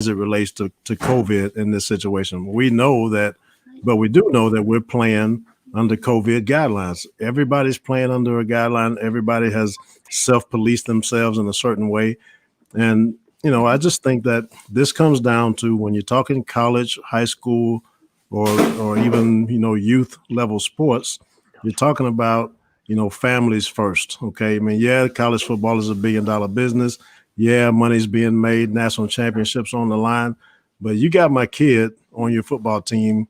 as it relates to COVID in this situation. We know that, but we do know that we're playing under COVID guidelines. Everybody's playing under a guideline. Everybody has self-policed themselves in a certain way. And, I just think that this comes down to when you're talking college, high school, or even, youth level sports, you're talking about, families first. Okay. I mean, yeah, college football is $1 billion business. Yeah, money's being made, national championships on the line, but you got my kid on your football team.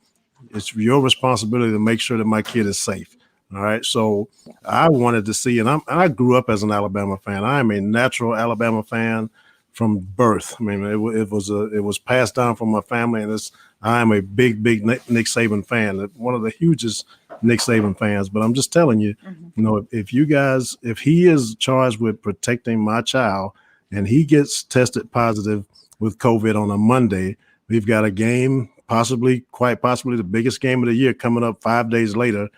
It's your responsibility to make sure that my kid is safe. All right. So I wanted to see, and I grew up as an Alabama fan. I am a natural Alabama fan from birth. I mean, it was passed down from my family, and I am a big Nick Saban fan, one of the hugest Nick Saban fans. But I'm just telling you, if he is charged with protecting my child and he gets tested positive with COVID on a Monday, we've got a game, quite possibly the biggest game of the year coming up 5 days later.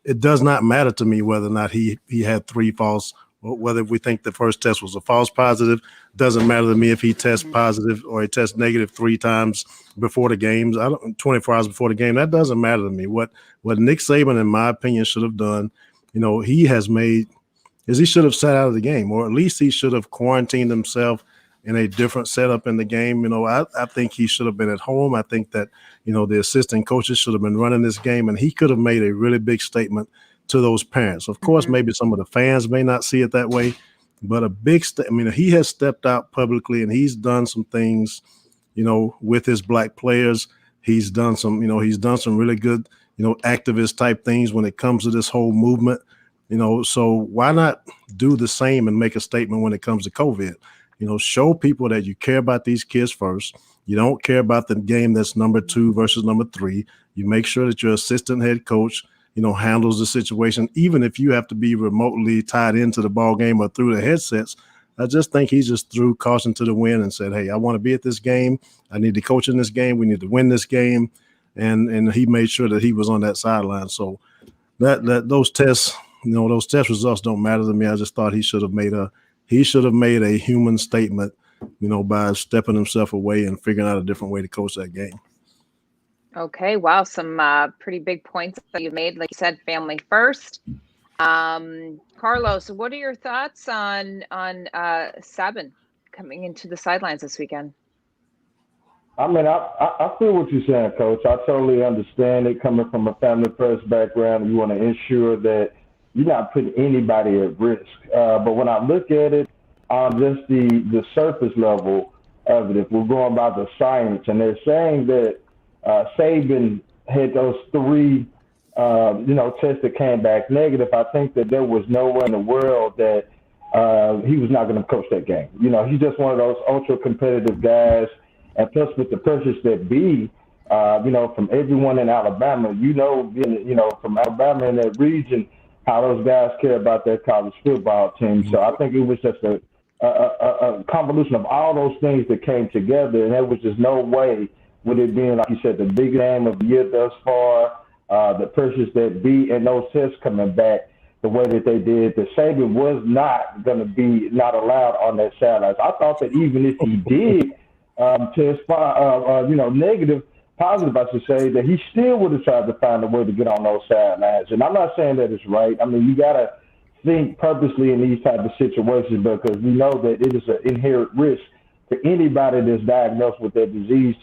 It does not matter to me whether or not he had 3 false, or whether we think the first test was a false positive. Doesn't matter to me if he tests positive or he tests negative 3 times before the games. 24 hours before the game. That doesn't matter to me. What Nick Saban, in my opinion, should have done, he has made is he should have sat out of the game, or at least he should have quarantined himself in a different setup in the game. I think he should have been at home. I think that, the assistant coaches should have been running this game, and he could have made a really big statement to those parents. Of course, maybe some of the fans may not see it that way, but a big he has stepped out publicly and he's done some things, with his black players. He's done some really good, activist type things when it comes to this whole movement. So why not do the same and make a statement when it comes to COVID? Show people that you care about these kids first. You don't care about the game that's number 2 versus number 3. You make sure that your assistant head coach, handles the situation, even if you have to be remotely tied into the ball game or through the headsets. I just think he just threw caution to the wind and said, hey, I want to be at this game. I need to coach in this game. We need to win this game. And he made sure that he was on that sideline. So that those test results don't matter to me. I just thought he should have made a human statement, by stepping himself away and figuring out a different way to coach that game. Okay. Wow. Some pretty big points that you made. Like you said, family first. Carlos, what are your thoughts on SABAN coming into the sidelines this weekend? I mean, I feel what you're saying, Coach. I totally understand it coming from a family first background. You want to ensure that you're not putting anybody at risk. But when I look at it on just the surface level of it, if we're going by the science, and they're saying that Saban had those 3, tests that came back negative, I think that there was no way in the world that he was not going to coach that game. He's just one of those ultra competitive guys. And plus with the pressures that be, from everyone in Alabama, from Alabama in that region, how those guys care about their college football team. So I think it was just a convolution of all those things that came together, and there was just no way with it being, like you said, the big game of the year thus far, the pressures that be, and those tests coming back the way that they did, that Saban was not going to be not allowed on that sidelines. I thought that even if he did test negative, positive, I should say, that he still would have tried to find a way to get on those sidelines. And I'm not saying that it's right. I mean, you got to think purposely in these type of situations, because we know that it is an inherent risk to anybody that's diagnosed with that disease,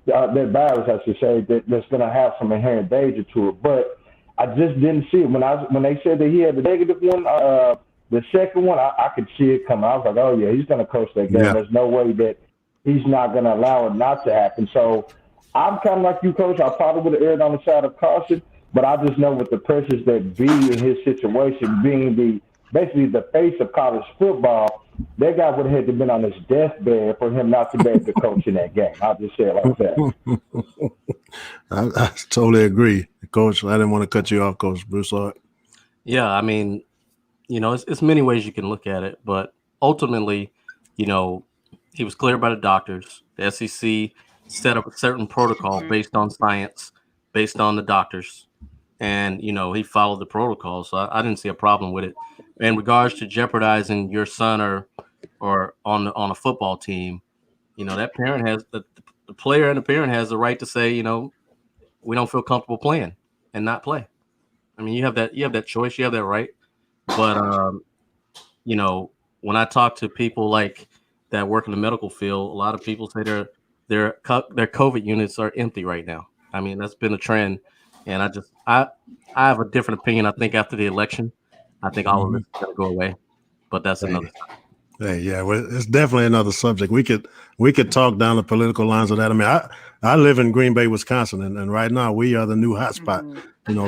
that virus, I should say, that's going to have some inherent danger to it. But I just didn't see it. When they said that he had the negative one, the second one, I could see it coming. I was like, oh, yeah, he's going to coach that game. Yeah. There's no way that he's not going to allow it not to happen. So I'm kind of like you, Coach. I probably would have erred on the side of caution, but I just know with the pressures that be in his situation, being basically the face of college football, that guy would have had to been on his deathbed for him not to be able to coach in that game. I'll just say it like that. I totally agree, Coach. I didn't want to cut you off, Coach Broussard. Yeah, I mean, it's many ways you can look at it, but ultimately, he was cleared by the doctors. The SEC set up a certain protocol based on science, based on the doctors, and he followed the protocol. So I didn't see a problem with it. In regards to jeopardizing your son or on a football team, that parent has the player and the parent has the right to say, we don't feel comfortable playing and not play. I mean, you have that choice, you have that right. But when I talk to people like that work in the medical field, a lot of people say their COVID units are empty right now. I mean, that's been a trend, and I have a different opinion. I think after the election, I think all of this is going to go away, but that's another. Hey, yeah, well, it's definitely another subject. We could talk down the political lines of that. I mean, I live in Green Bay, Wisconsin, and right now we are the new hotspot.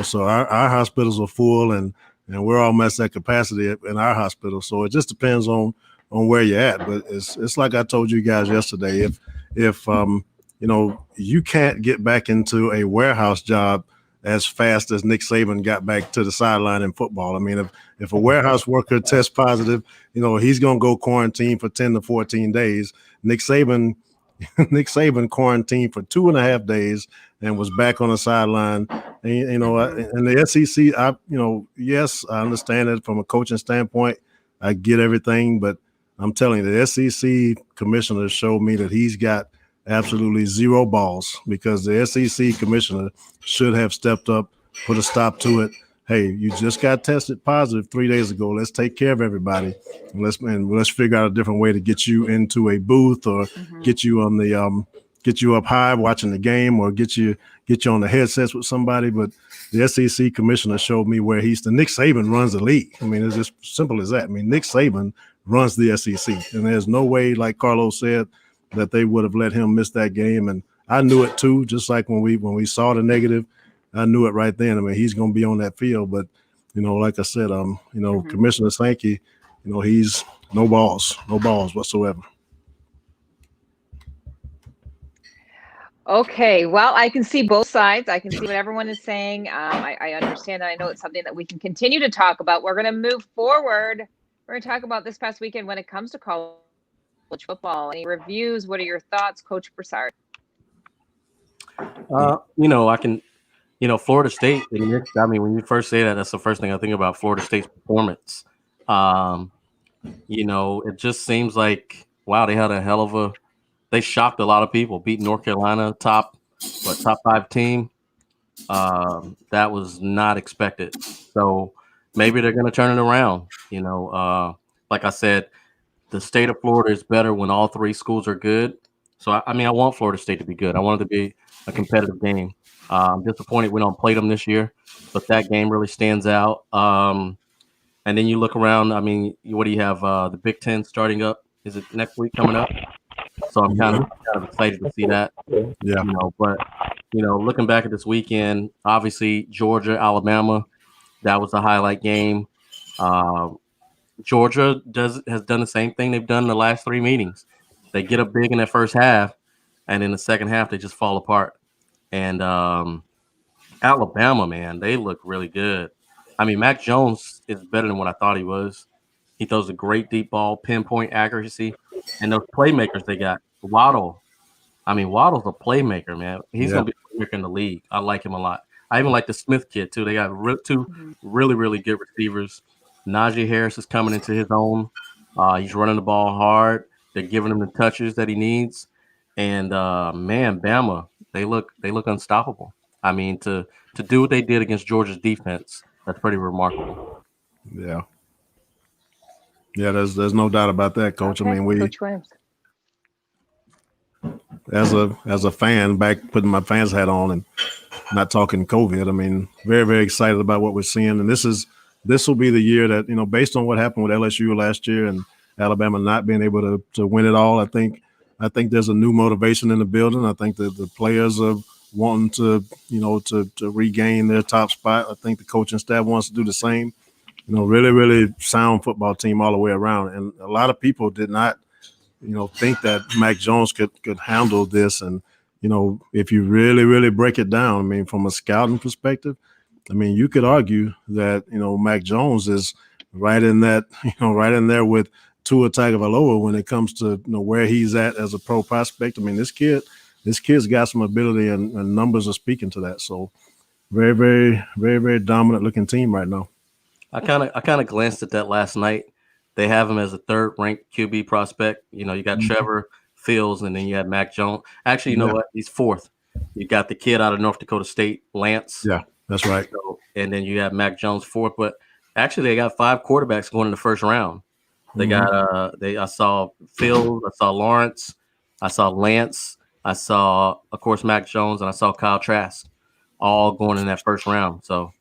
So our hospitals are full, and we're almost at capacity in our hospital. So it just depends on where you're at. But it's like I told you guys yesterday. If you can't get back into a warehouse job as fast as Nick Saban got back to the sideline in football. I mean, if a warehouse worker tests positive, he's going to go quarantine for 10 to 14 days. Nick Saban quarantined for 2.5 days and was back on the sideline. And, and the SEC, yes, I understand it from a coaching standpoint. I get everything, but I'm telling you, the SEC commissioner showed me that he's got absolutely zero balls, because the SEC commissioner should have stepped up, put a stop to it. Hey, you just got tested positive 3 days ago. Let's take care of everybody. And let's figure out a different way to get you into a booth, or get you on the get you up high watching the game, or get you on the headsets with somebody. But the SEC commissioner showed me where Nick Saban runs the league. I mean, it's just simple as that. I mean, Nick Saban runs the SEC, and there's no way, like Carlos said, that they would have let him miss that game. And I knew it too, just like when we saw the negative, I knew it right then. I mean, he's going to be on that field, but like I said, Commissioner Sankey, he's no balls whatsoever. Okay, well, I can see both sides. I can see what everyone is saying. I understand that. I know it's something that we can continue to talk about. We're going to move forward. We're going to talk about this past weekend when it comes to college football. Any reviews? What are your thoughts, Coach Broussard? I can, Florida State. I mean, when you first say that, that's the first thing I think about, Florida State's performance. It just seems like, wow, they had they shocked a lot of people, beat North Carolina, top 5 team. That was not expected. So maybe they're going to turn it around. Like I said, the state of Florida is better when all 3 schools are good. So, I want Florida State to be good. I want it to be a competitive game. I'm disappointed we don't play them this year, but that game really stands out. And then you look around. I mean, what do you have? The Big Ten starting up. Is it next week coming up? So I'm kind of excited to see that. Yeah. But looking back at this weekend, obviously Georgia, Alabama, that was a highlight game. Georgia has done the same thing they've done in the last 3 meetings. They get up big in that first half, and in the second half they just fall apart. And Alabama, man, they look really good. I mean, Mac Jones is better than what I thought he was. He throws a great deep ball, pinpoint accuracy, and those playmakers they got. Waddle. I mean, Waddle's a playmaker, man. He's going to be a playmaker in the league. I like him a lot. I even like the Smith kid, too. They got 2 really, really good receivers. Najee Harris is coming into his own. He's running the ball hard. They're giving him the touches that he needs. And, man, Bama, they look unstoppable. I mean, to do what they did against Georgia's defense, that's pretty remarkable. Yeah. Yeah, there's no doubt about that, Coach. Okay. I mean, Coach Williams. As a fan, back putting my fans hat on and not talking COVID, I mean, very, very excited about what we're seeing. And this will be the year that, based on what happened with LSU last year and Alabama not being able to win it all, I think there's a new motivation in the building. I think that the players are wanting to regain their top spot. I think the coaching staff wants to do the same. Really, really sound football team all the way around. And a lot of people did not, think that Mac Jones could handle this. And, if you really, really break it down, I mean, from a scouting perspective, I mean, you could argue that, Mac Jones is right in that, right in there with Tua Tagovailoa when it comes to, where he's at as a pro prospect. I mean, this kid's got some ability, and numbers are speaking to that. So very, very, very, very dominant looking team right now. I kind of glanced at that last night. They have him as a 3rd ranked QB prospect. You got Trevor Fields, and then you had Mac Jones. Actually, you know what? He's fourth. You got the kid out of North Dakota State, Lance. Yeah, that's right. So, and then you have Mac Jones fourth. But actually, they got 5 quarterbacks going in the first round. They got I saw Fields, I saw Lawrence, I saw Lance, I saw, of course, Mac Jones, and I saw Kyle Trask, all going in that first round. So,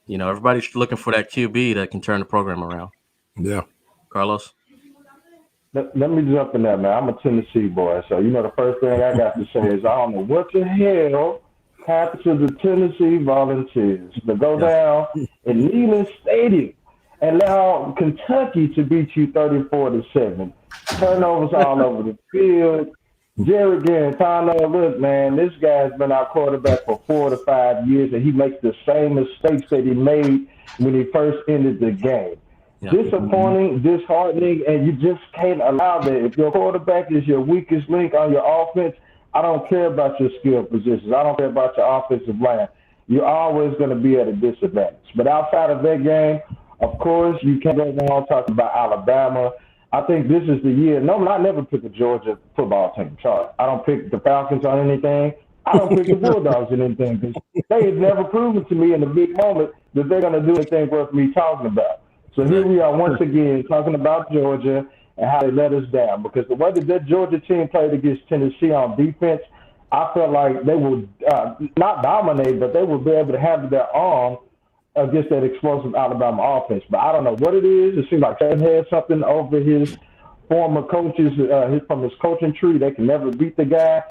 you know, everybody's looking for that QB that can turn the program around. Yeah. Carlos? Let me jump in there, man. I'm a Tennessee boy, so you know the first thing I got to say is I don't know what the hell happened to the Tennessee Volunteers to go down in Neyland Stadium and allow Kentucky to beat you 34-7. Turnovers all over the field. Jared Garantano, look, man, this guy's been our quarterback for 4 to 5 years, and he makes the same mistakes that he made when he first entered the game. Yeah. Disappointing, disheartening, and you just can't allow that. If your quarterback is your weakest link on your offense, I don't care about your skill positions. I don't care about your offensive line. You're always going to be at a disadvantage. But outside of that game, of course, you can't go wrong talking about Alabama. I think this is the year. No, I never pick a Georgia football team. Sorry. I don't pick the Falcons on anything. I don't pick the Bulldogs on anything because they have never proven to me in a big moment that they're going to do anything worth me talking about. So here we are once again talking about Georgia and how they let us down. Because the way that Georgia team played against Tennessee on defense, I felt like they would not dominate, but they would be able to have their arm against that explosive Alabama offense. But I don't know what it is. It seems like they had something over his former coaches from his coaching tree. They can never beat the guy.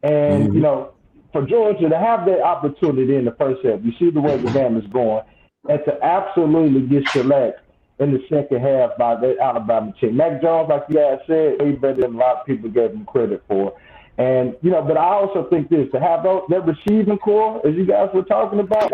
And, you know, for Georgia to have that opportunity in the first half, you see the way the game is going, and to absolutely get shellacked in the second half by the Alabama team. Mac Jones, like you guys said, way better than a lot of people gave him credit for. And, you know, but I also think this, to have that receiving core, as you guys were talking about,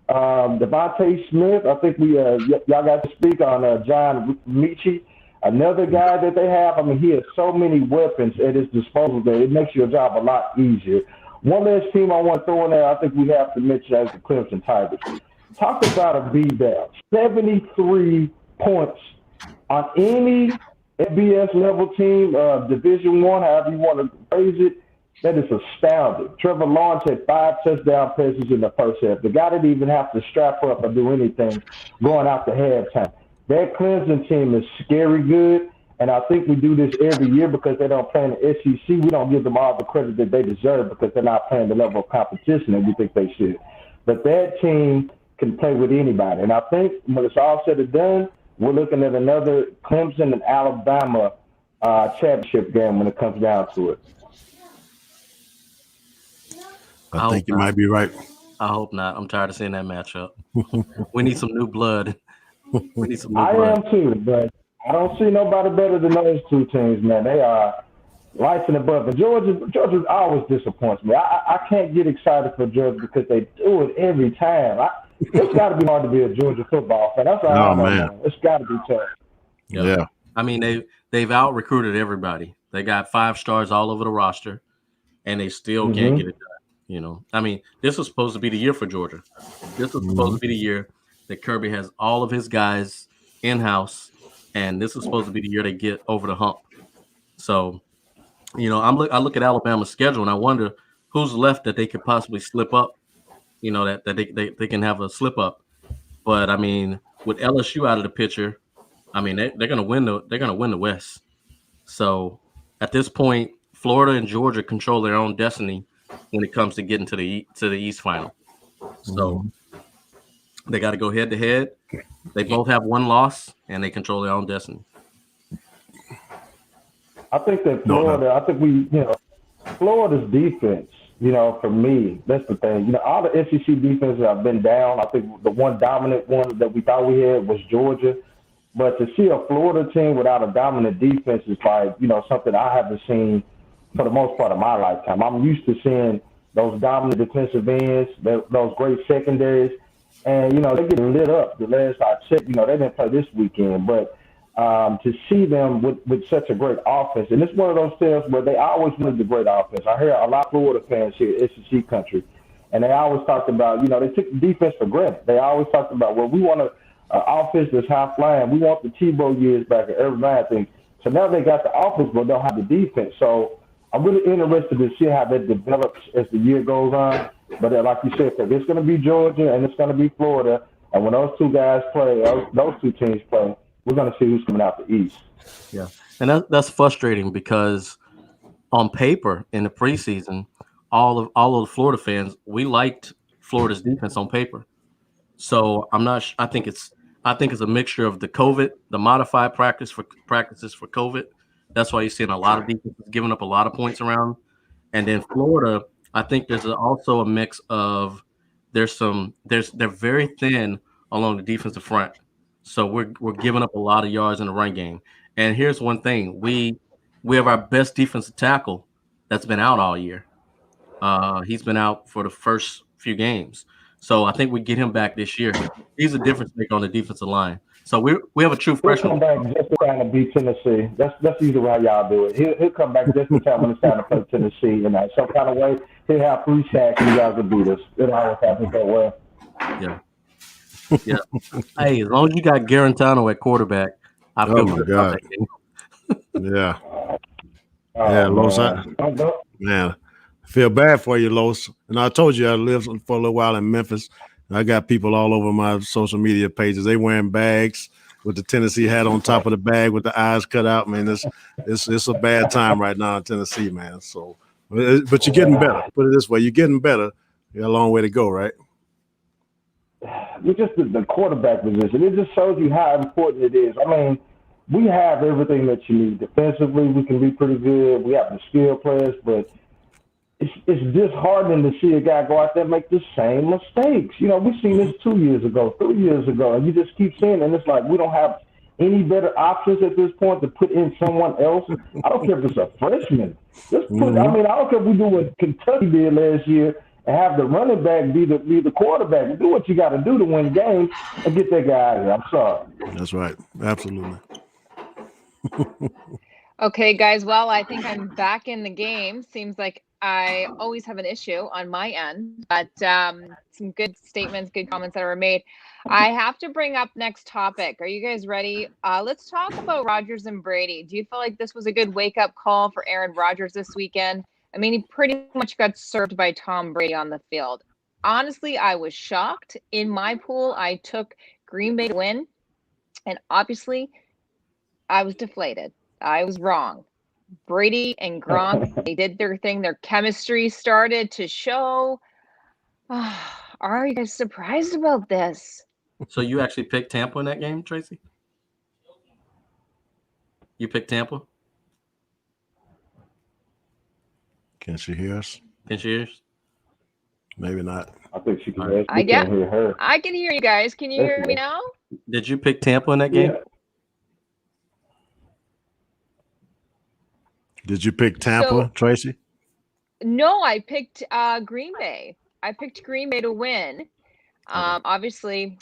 Devontae Smith, I think y'all got to speak on John Michie, another guy that they have. I mean, he has so many weapons at his disposal that it makes your job a lot easier. One last team I want to throw in there, I think we have to mention as the Clemson Tigers. Talk about a beatdown. 73 points on any FBS level team, Division I, however you want to phrase it. That is astounding. Trevor Lawrence had 5 touchdown passes in the first half. The guy didn't even have to strap up or do anything going out to halftime. That Clemson team is scary good, and I think we do this every year because they don't play in the SEC. We don't give them all the credit that they deserve because they're not playing the level of competition that we think they should. But that team can play with anybody. And I think when it's all said and done, we're looking at another Clemson and Alabama championship game when it comes down to it. I think you might be right. I hope not. I'm tired of seeing that matchup. We need some new blood. We need some new blood. I am too, but I don't see nobody better than those two teams, man. They are lights and above. And Georgia always disappoints me. I can't get excited for Georgia because they do it every time. It's got to be hard to be a Georgia football fan. That's all I know. It's got to be tough. Yeah. I mean, they've out-recruited everybody. They got 5 stars all over the roster, and they still can't get it done. You know, I mean, this was supposed to be the year for Georgia. This was supposed to be the year that Kirby has all of his guys in-house, and this is supposed to be the year they get over the hump. So, you know, I look at Alabama's schedule, and I wonder who's left that they could possibly slip up. You know, that they can have a slip up. But I mean, with LSU out of the picture, I mean they're gonna win the West. So at this point, Florida and Georgia control their own destiny when it comes to getting to the East final. So they got to go head to head. They both have 1 loss, and they control their own destiny. I think that Florida. Florida's defense. You know, for me, that's the thing. You know, all the SEC defenses have been down. I think the one dominant one that we thought we had was Georgia. But to see a Florida team without a dominant defense is like, you know, something I haven't seen for the most part of my lifetime. I'm used to seeing those dominant defensive ends, those great secondaries. And, you know, they're getting lit up. The last I checked, you know, they didn't play this weekend. But to see them with such a great offense. And it's one of those things where they always wanted the great offense. I hear a lot of Florida fans here, SEC country, and they always talked about, you know, they took the defense for granted. They always talked about, well, we want an offense that's high flying. We want the Tebow years back. And everybody thinks So now they got the offense, but don't have the defense. So I'm really interested to see how that develops as the year goes on. But like you said, it's going to be Georgia and it's going to be Florida. And when those two guys play, those two teams play, we're going to see who's coming out the East. Yeah, and that's frustrating because on paper in the preseason, all of the Florida fans, we liked Florida's defense on paper. So I think it's a mixture of the COVID, the modified practices for COVID. That's why you're seeing a lot of defenses giving up a lot of points around. And then Florida, I think there's also a mix of they're very thin along the defensive front. So we're giving up a lot of yards in the run game. And here's one thing. We have our best defensive tackle that's been out all year. He's been out for the first few games. So I think we get him back this year. He's a difference maker on the defensive line. So we have a true freshman. He'll come back just in time to beat Tennessee. That's usually how y'all do it. He'll come back just in time when it's time to play Tennessee. And some kind of way, he'll have 3 sacks and you guys will beat us. It always happens that way. Yeah. Yeah. Hey, as long as you got Garantano at quarterback, I feel good about that game. Yeah. Yeah, Los. Man, I feel bad for you, Los. And I told you I lived for a little while in Memphis. I got people all over my social media pages. They wearing bags with the Tennessee hat on top of the bag with the eyes cut out. Man, it's a bad time right now in Tennessee, man. So, but you're getting better. Put it this way, you're getting better. You got a long way to go, right? It's just the quarterback position. It just shows you how important it is. I mean, we have everything that you need. Defensively, we can be pretty good. We have the skill players, but it's disheartening to see a guy go out there and make the same mistakes. You know, we've seen this 2 years ago, 3 years ago, and you just keep seeing it, and it's like we don't have any better options at this point to put in someone else. I don't care if it's a freshman. Just put. I mean, I don't care if we do what Kentucky did last year and have the running back be the quarterback. Do what you got to do to win games and get that guy out of here. I'm sorry. That's right. Absolutely. Okay, guys. Well, I think I'm back in the game. Seems like I always have an issue on my end, but some good statements, good comments that were made. I have to bring up next topic. Are you guys ready? Let's talk about Rodgers and Brady. Do you feel like this was a good wake-up call for Aaron Rodgers this weekend? I mean, he pretty much got served by Tom Brady on the field. Honestly, I was shocked. In my pool, I took Green Bay to win, and obviously, I was deflated. I was wrong. Brady and Gronk, they did their thing. Their chemistry started to show. Are you guys surprised about this? So you actually picked Tampa in that game, Tracy? You picked Tampa? Can she hear us? Can she hear us? Maybe not. I think she can. Right. I hear her. I can hear you guys. Can you hear me now? Did you pick Tampa in that game? Yeah. Did you pick Tampa, Tracy? No, I picked Green Bay. I picked Green Bay to win. Obviously,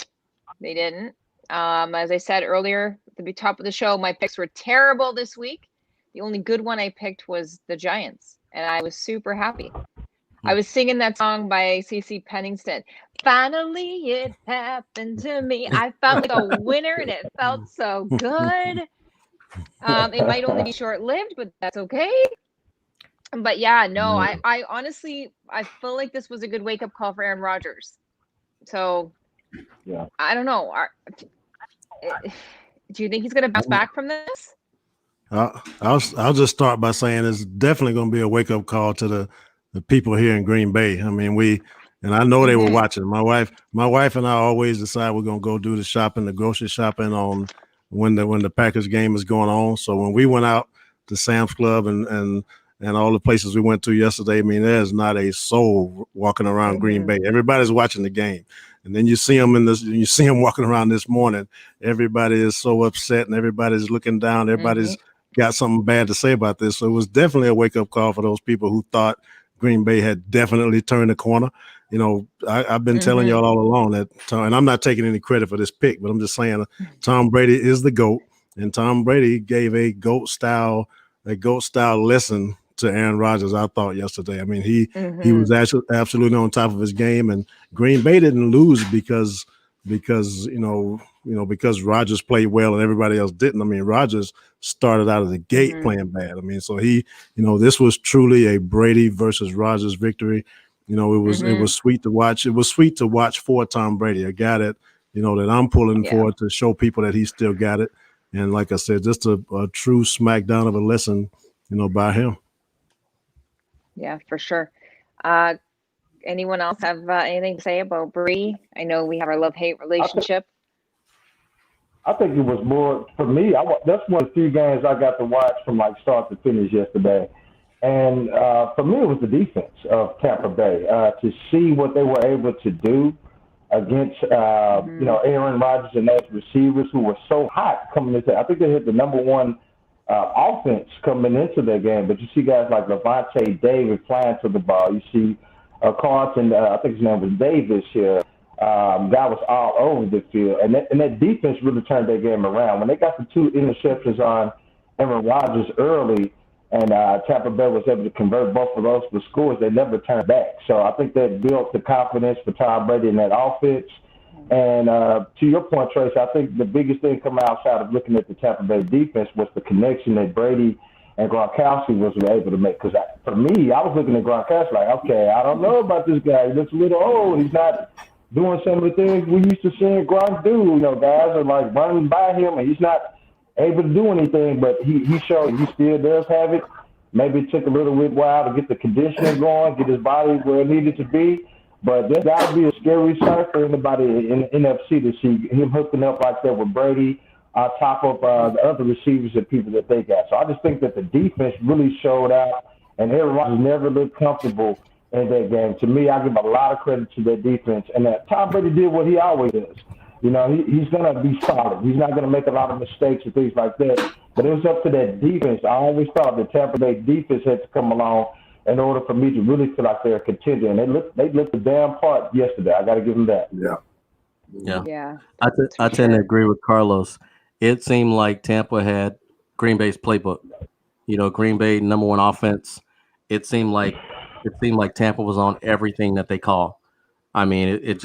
they didn't. As I said earlier at the top of the show, my picks were terrible this week. The only good one I picked was the Giants, and I was super happy. I was singing that song by CeCe Pennington. Finally, it happened to me. I felt like a winner, and it felt so good. It might only be short-lived, but that's okay. But yeah, no, I honestly, I feel like this was a good wake-up call for Aaron Rodgers. So, yeah, I don't know. Do you think he's going to bounce back from this? I'll just start by saying it's definitely going to be a wake-up call to the people here in Green Bay. I mean, and I know they were watching. My wife and I always decide we're going to go do the shopping, the grocery shopping on when the Packers game is going on. So when we went out to Sam's Club and all the places we went to yesterday, I mean, there's not a soul walking around Green Bay. Everybody's watching the game. And then you see them walking around this morning. Everybody is so upset and everybody's looking down. Everybody's got something bad to say about this. So it was definitely a wake-up call for those people who thought Green Bay had definitely turned the corner. You know, I've been telling y'all all along that, and I'm not taking any credit for this pick, but I'm just saying Tom Brady is the GOAT, and Tom Brady gave a GOAT style lesson to Aaron Rodgers, I thought, yesterday. I mean, he was absolutely on top of his game, and Green Bay didn't lose because you know, because Rodgers played well and everybody else didn't. I mean, Rodgers started out of the gate Mhm. playing bad. I mean, so he, this was truly a Brady versus Rodgers victory. It was sweet to watch. It was sweet to watch for Tom Brady, a guy that, that I'm pulling Yeah. for, to show people that he still got it. And like I said, just a true smackdown of a lesson, by him. Yeah, for sure. Anyone else have anything to say about Bree? I know we have our love-hate relationship. I think it was more for me. That's one of the few games I got to watch from like start to finish yesterday, and for me it was the defense of Tampa Bay to see what they were able to do against Aaron Rodgers and those receivers who were so hot coming into. I think they hit the number one offense coming into their game, but you see guys like Levante David flying to the ball. You see Carlton, I think his name was Davis here. Guy was all over the field, and that defense really turned their game around. When they got the 2 interceptions on Aaron Rodgers early, and Tampa Bay was able to convert both of those for scores, they never turned back. So I think that built the confidence for Tom Brady in that offense. And to your point, Trace, I think the biggest thing coming outside of looking at the Tampa Bay defense was the connection that Brady and Gronkowski was able to make. Because for me, I was looking at Gronkowski like, okay, I don't know about this guy. He looks a little old. He's not doing some of the things we used to see Gronk do. Guys are like running by him, and he's not able to do anything. But he showed he still does have it. Maybe it took a little bit while to get the conditioning going, get his body where it needed to be. But there's got to be a scary sight for anybody in the NFC to see him hooking up like that with Brady on top of the other receivers and people that they got. So I just think that the defense really showed out, and Aaron Rodgers never looked comfortable in that game. To me, I give a lot of credit to their defense. And that Tom Brady did what he always does. He's going to be solid. He's not going to make a lot of mistakes and things like that. But it was up to that defense. I always thought the Tampa Bay defense had to come along in order for me to really feel like they're a contender. And they looked the damn part yesterday. I got to give them that. Yeah. I tend to agree with Carlos. It seemed like Tampa had Green Bay's playbook. Green Bay #1 offense. It seemed like Tampa was on everything that they call. I mean, it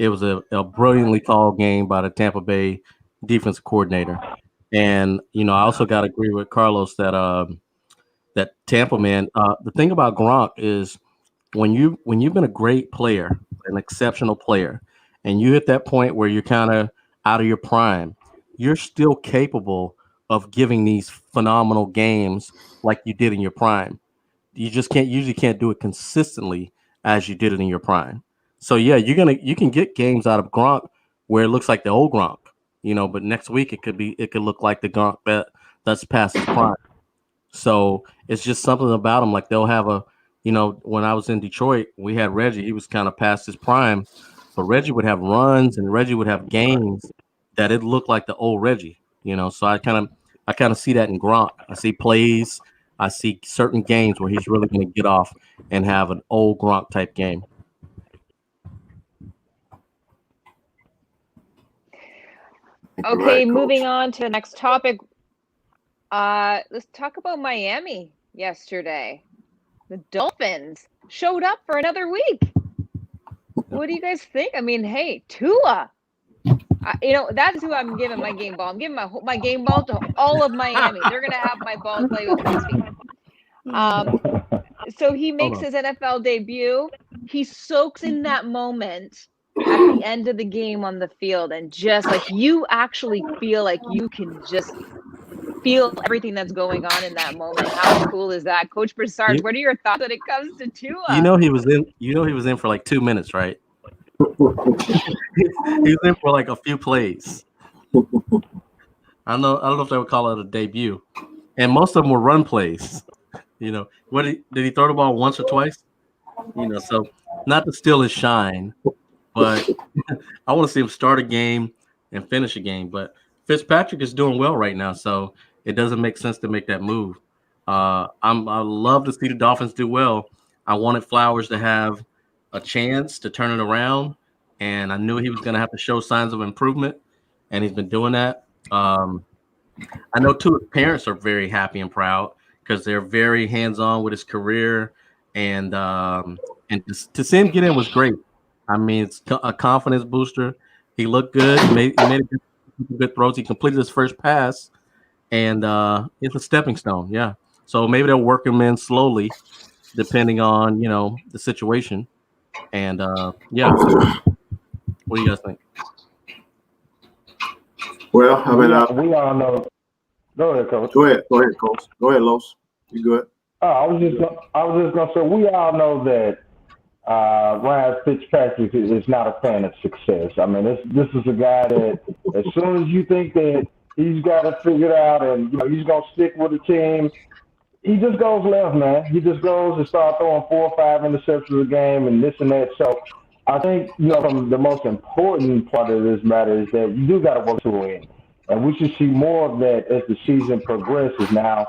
was a brilliantly called game by the Tampa Bay defensive coordinator. And I also got to agree with Carlos that Tampa, man. The thing about Gronk is when you've been a great player, an exceptional player, and you hit that point where you're kind of out of your prime, you're still capable of giving these phenomenal games like you did in your prime. You just usually can't do it consistently as you did it in your prime. So yeah, you can get games out of Gronk where it looks like the old Gronk, but next week it could look like the Gronk that's past his prime. So it's just something about him. Like they'll have when I was in Detroit, we had Reggie. He was kind of past his prime, but Reggie would have runs and Reggie would have games that it looked like the old Reggie. So I kind of see that in Gronk. I see plays. I see certain games where he's really going to get off and have an old Gronk type game. Okay, moving on to the next topic. Let's talk about Miami yesterday. The Dolphins showed up for another week. What do you guys think? I mean, hey, Tua. That's who I'm giving my game ball. I'm giving my game ball to all of Miami. They're going to have my ball play with this week. So he makes his NFL debut. He soaks in that moment at the end of the game on the field, and just like you actually feel like you can just feel everything that's going on in that moment. How cool is that? Coach Broussard, what are your thoughts when it comes to Tua? He was in for like 2 minutes, right? He was in for like a few plays. I don't know if they would call it a debut. And most of them were run plays. Did he throw the ball once or twice? So not to steal his shine, but I want to see him start a game and finish a game. But Fitzpatrick is doing well right now, so it doesn't make sense to make that move. I love to see the Dolphins do well. I wanted Flowers to have a chance to turn it around, and I knew he was going to have to show signs of improvement, and he's been doing that. I know two parents are very happy and proud because they're very hands-on with his career, and to see him get in was great. I mean, it's a confidence booster. He looked good. He made good throws. He completed his first pass, and it's a stepping stone. Yeah. So maybe they'll work him in slowly, depending on the situation. And yeah. What do you guys think? Well, I mean, we all know. Go ahead, Coach. Go ahead, Coach. Go ahead, Los. You good? I was just gonna say we all know that Ryan Fitzpatrick is not a fan of success. I mean, this is a guy that as soon as you think that he's got it figured out and he's gonna stick with the team, he just goes left, man. He just goes and starts throwing 4 or 5 interceptions a game and this and that. So I think from the most important part of this matter is that you do got to work to win, and we should see more of that as the season progresses. Now,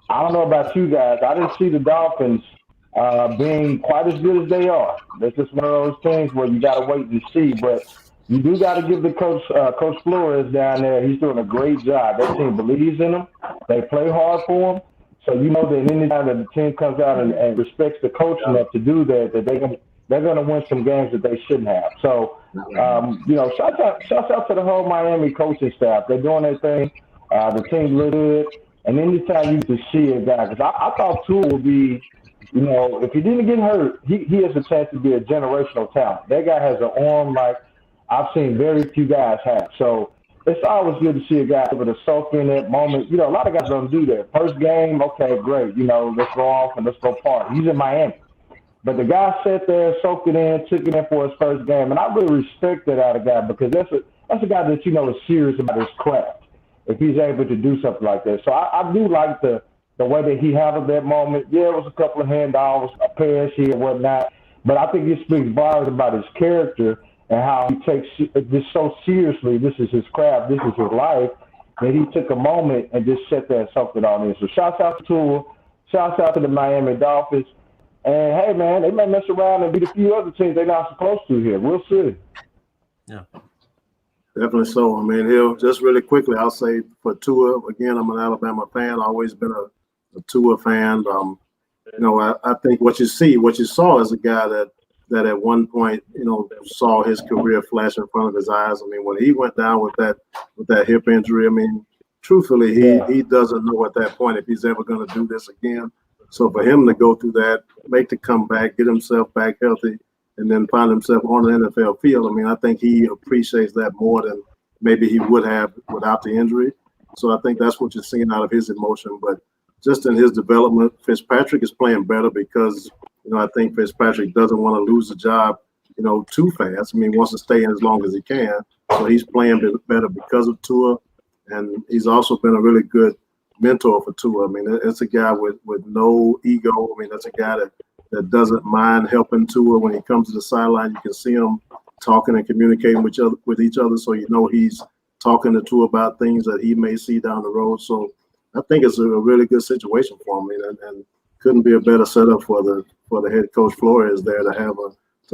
I don't know about you guys. I didn't see the Dolphins being quite as good as they are. That's just one of those things where you got to wait and see. But you do got to give the coach Flores down there. He's doing a great job. That team believes in him. They play hard for him. So you know that anytime that the team comes out and respects the coach enough to do that, that they're going to win some games that they shouldn't have. So, shouts out to the whole Miami coaching staff. They're doing their thing. The team looks good. And anytime you can see a guy, because I thought Tua would be, if he didn't get hurt, he has a chance to be a generational talent. That guy has an arm like I've seen very few guys have. So it's always good to see a guy able to soak in that moment. A lot of guys don't do that. First game, okay, great. Let's go off and let's go party. He's in Miami. But the guy sat there, soaked it in, took it in for his first game. And I really respect that out of guy because that's a guy that is serious about his craft if he's able to do something like that. So I do like the way that he handled that moment. Yeah, it was a couple of handoffs, a pass here and whatnot. But I think it speaks volumes about his character and how he takes this so seriously. This is his craft. This is his life. And he took a moment and just sat there and soaked it all in. So shouts out to Tua. Shouts out to the Miami Dolphins. And, hey, man, they may mess around and beat a few other teams they're not supposed to here. We'll see. Yeah. Definitely so. I mean, he'll just really quickly, I'll say for Tua, again, I'm an Alabama fan. Always been a Tua fan. I think what you saw is a guy that at one point, saw his career flash in front of his eyes. I mean, when he went down with that hip injury, I mean, truthfully, he doesn't know at that point if he's ever going to do this again. So for him to go through that, make the comeback, get himself back healthy, and then find himself on the NFL field, I mean, I think he appreciates that more than maybe he would have without the injury. So I think that's what you're seeing out of his emotion. But just in his development, Fitzpatrick is playing better because, I think Fitzpatrick doesn't want to lose the job, too fast. I mean, he wants to stay in as long as he can. So he's playing better because of Tua. And he's also been a really good mentor for Tua. I mean, it's a guy with no ego. I mean, that's a guy that doesn't mind helping Tua when he comes to the sideline. You can see him talking and communicating with each other. So he's talking to Tua about things that he may see down the road. So I think it's a really good situation for him, and couldn't be a better setup for the head coach Flores there to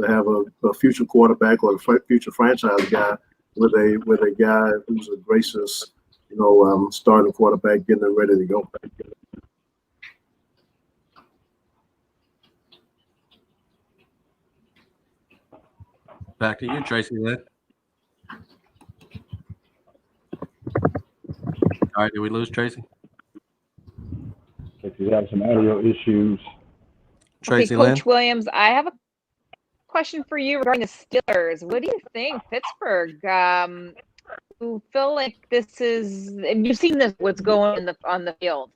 have a future quarterback or a future franchise guy with a guy who's a gracious, starting quarterback, getting them ready to go. Back to you, Tracy. Then. All right, did we lose Tracy? If you have some audio issues. Tracy Coach Lynn? Williams, I have a question for you regarding the Steelers. What do you think, Pittsburgh? You feel like this is, and you've seen this, what's going on the field?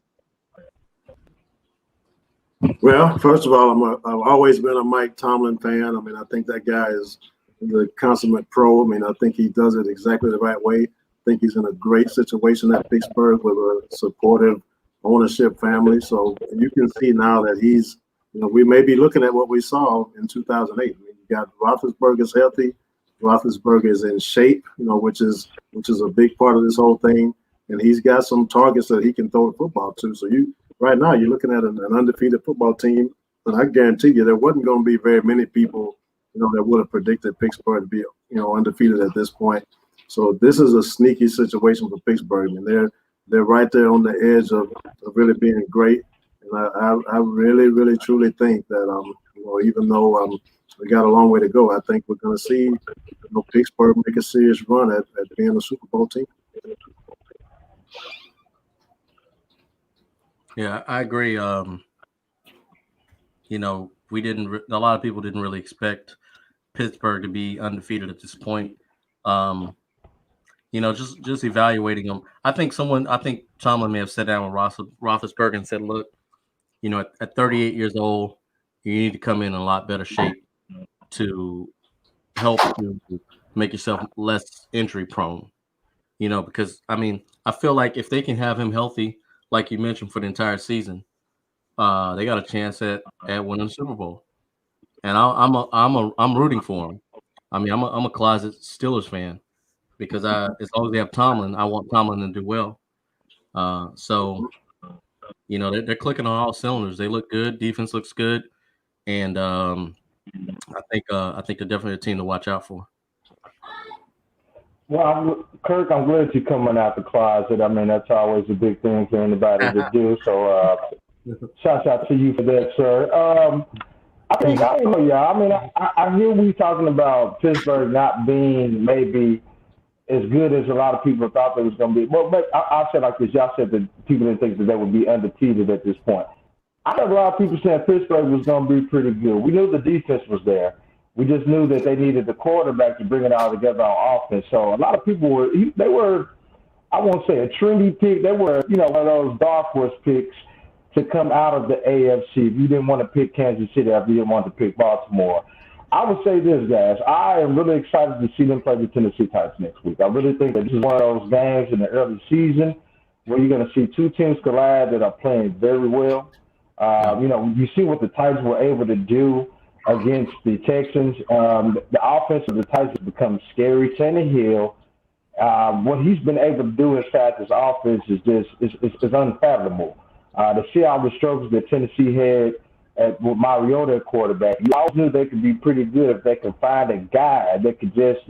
Well, first of all, I've always been a Mike Tomlin fan. I mean, I think that guy is the consummate pro. I mean, I think he does it exactly the right way. I think he's in a great situation at Pittsburgh with a supportive ownership family. So you can see now that he's, we may be looking at what we saw in 2008. I mean, you got Roethlisberger's healthy. Roethlisberger is in shape, which is a big part of this whole thing. And he's got some targets that he can throw the football to. So right now you're looking at an undefeated football team. And I guarantee you there wasn't going to be very many people, that would have predicted Pittsburgh to be, undefeated at this point. So this is a sneaky situation for Pittsburgh. I mean, they're right there on the edge of really being great. And I really, really, truly think that, Well, even though we got a long way to go, I think we're going to see Pittsburgh make a serious run at being a Super Bowl team. Yeah, I agree. We didn't. A lot of people didn't really expect Pittsburgh to be undefeated at this point. Just evaluating them. I think Tomlin may have sat down with Roethlisberger and said, "Look, at 38 years old, you need to come in a lot better shape to help you make yourself less injury prone." Because I feel like if they can have him healthy, like you mentioned, for the entire season, they got a chance at winning the Super Bowl. And I'm rooting for him. I'm a closet Steelers fan because as long as they have Tomlin, I want Tomlin to do well. They're clicking on all cylinders. They look good. Defense looks good, and I think they're definitely a team to watch out for. Well, Kirk, I'm glad you're coming out the closet. That's always a big thing for anybody to do. So, shout out to you for that, sir. I hear we talking about Pittsburgh not being maybe as good as a lot of people thought they was going to be. Well, but I'll say like this. Y'all said that people didn't think that they would be undefeated at this point. I heard a lot of people saying Pittsburgh was going to be pretty good. We knew the defense was there. We just knew that they needed the quarterback to bring it all together on offense. So a lot of people were, I won't say a trendy pick. They were, one of those dark horse picks to come out of the AFC. If you didn't want to pick Kansas City, if you didn't want to pick Baltimore. I would say this, guys. I am really excited to see them play the Tennessee Titans next week. I really think that this is one of those games in the early season where you're going to see two teams collide that are playing very well. You see what the Titans were able to do against the Texans. The offense of the Titans has become scary. Tannehill, what he's been able to do inside this offense is unfathomable. To see all the struggles that Tennessee had with Mariota at quarterback, you always knew they could be pretty good if they could find a guy that could just,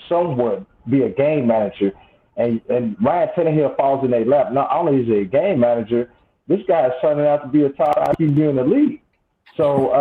somewhat be a game manager. And Ryan Tannehill falls in their lap. Not only is he a game manager, this guy is turning out to be a top QB in the league. So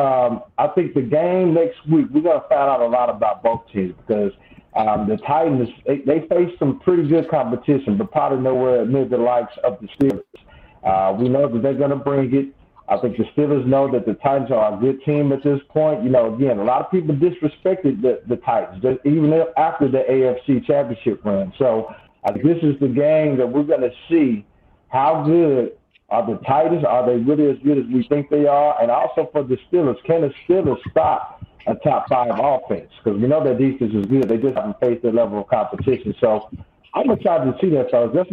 I think the game next week, we're going to find out a lot about both teams because the Titans, they face some pretty good competition, but probably nowhere near the likes of the Steelers. We know that they're going to bring it. I think the Steelers know that the Titans are a good team at this point. Again, a lot of people disrespected the Titans, even after the AFC Championship run. So I think this is the game that we're going to see how good are the Titans. Are they really as good as we think they are? And also for the Steelers, can the Steelers stop a top 5 offense? Because we know their defense is good. They just haven't faced their level of competition. So I'm excited to see that, fellas. That's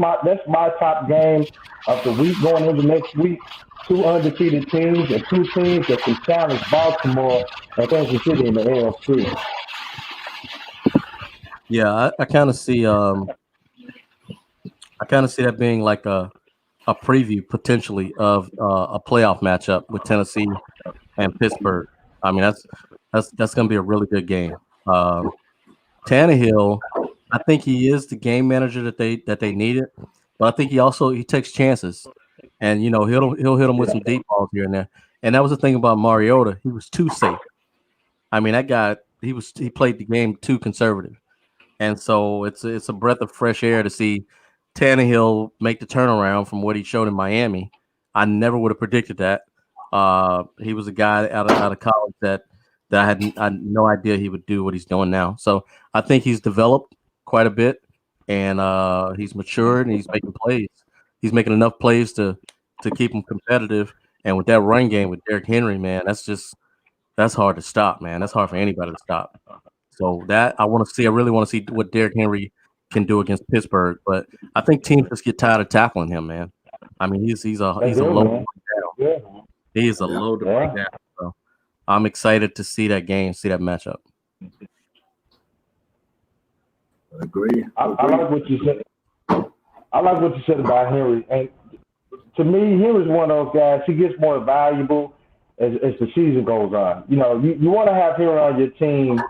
my top game of the week going into next week. 2 undefeated teams and 2 teams that can challenge Baltimore and Kansas City in the AFC. Yeah, I kind of see that being like a preview potentially of a playoff matchup with Tennessee and Pittsburgh. That's going to be a really good game. Tannehill, I think he is the game manager that they needed, but I think he takes chances, and he'll hit them with some deep balls here and there. And that was the thing about Mariota; he was too safe. That guy he played the game too conservative, and so it's a breath of fresh air to see Tannehill make the turnaround from what he showed in Miami. I never would have predicted that. He was a guy out of college that I had no idea he would do what he's doing now. So I think he's developed quite a bit, and he's matured, and he's making plays. He's making enough plays to keep him competitive. And with that run game with Derrick Henry, man, that's hard to stop, man. That's hard for anybody to stop. So that I really want to see what Derrick Henry can do against Pittsburgh. But I think teams just get tired of tackling him, man. He's a low down. He's a low to bring down. So I'm excited to see that game, see that matchup. I agree. I like what you said. I like what you said about Henry. And to me, Henry's one of those guys. He gets more valuable as the season goes on. You want to have Henry on your team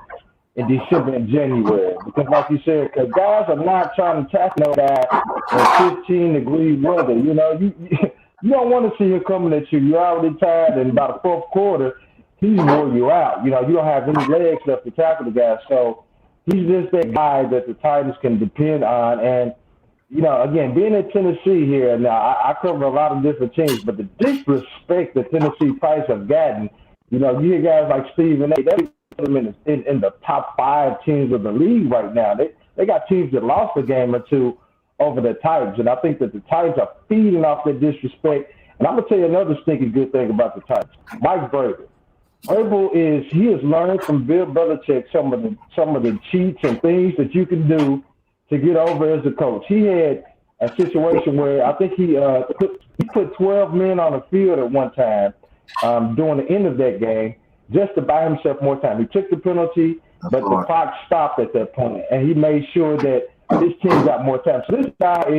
in December and January because, like you said, because guys are not trying to tackle that in 15-degree weather. You don't want to see him coming at you. You're already tired, and by the fourth quarter, he's wore you out. You don't have any legs left to tackle the guy. So he's just that guy that the Titans can depend on. And, again, being in Tennessee here, now I cover a lot of different teams, but the disrespect that Tennessee Titans have gotten, you hear guys like Stephen A. They put them in the top 5 teams of the league right now. They got teams that lost a game or two over the Titans, and I think that the Titans are feeding off that disrespect. And I'm gonna tell you another stinky good thing about the Titans. Mike Vrabel. He has learned from Bill Belichick some of the cheats and things that you can do to get over as a coach. He had a situation where I think he put 12 men on the field at one time during the end of that game just to buy himself more time. He took the penalty, but the clock stopped at that point, and he made sure that his team got more time. So this guy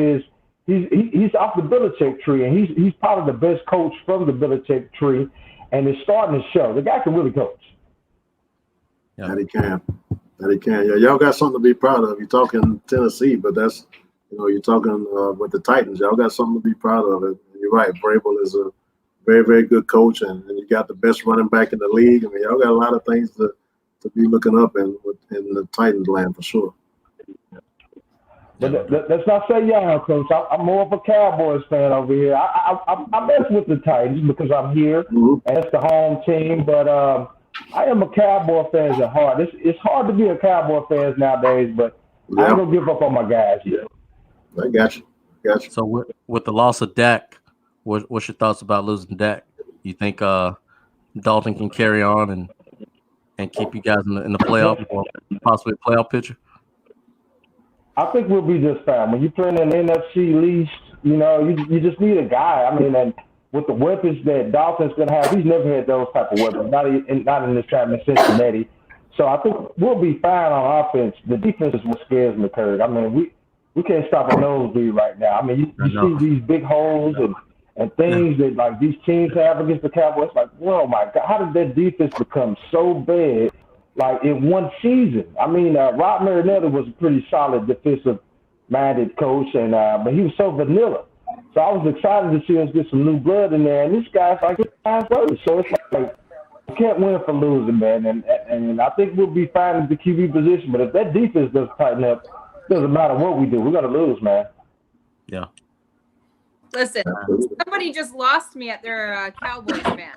he's off the Belichick tree, and he's probably the best coach from the Belichick tree, and it's starting to show. The guy can really coach. Yeah. That he can. Yeah, y'all got something to be proud of. You're talking Tennessee, but that's you're talking with the Titans. Y'all got something to be proud of. And you're right. Vrabel is a very, very good coach, and you got the best running back in the league. I mean, y'all got a lot of things to be looking up in the Titans land for sure. But let's not say y'all, Coach. I'm more of a Cowboys fan over here. I mess with the Titans because I'm here, and it's the home team. But I am a Cowboy fan at heart. It's hard to be a Cowboy fan nowadays, but I ain't gonna give up on my guys yet. I got you. So with the loss of Dak, what's your thoughts about losing Dak? You think Dalton can carry on and keep you guys in the playoff or possibly a playoff picture? I think we'll be just fine. When you're playing in the NFC least, you just need a guy. I mean, and with the weapons that Dalton's going to have, he's never had those type of weapons, not in this time in Cincinnati. So I think we'll be fine on offense. The defense is what scares me, Kurt. I mean, we can't stop a nosebleed right now. I mean, you see these big holes and things that, like, these teams have against the Cowboys. Like, whoa, my God, how did that defense become so bad, like, in one season? I mean, Rob Marinelli was a pretty solid defensive-minded coach, and but he was so vanilla. So I was excited to see us get some new blood in there, and this guy's like first. So it's like you can't win for losing, man. And I think we'll be fine in the QB position, but if that defense doesn't tighten up, it doesn't matter what we do. We're gonna lose, man. Yeah. Listen, somebody just lost me at their Cowboys fan.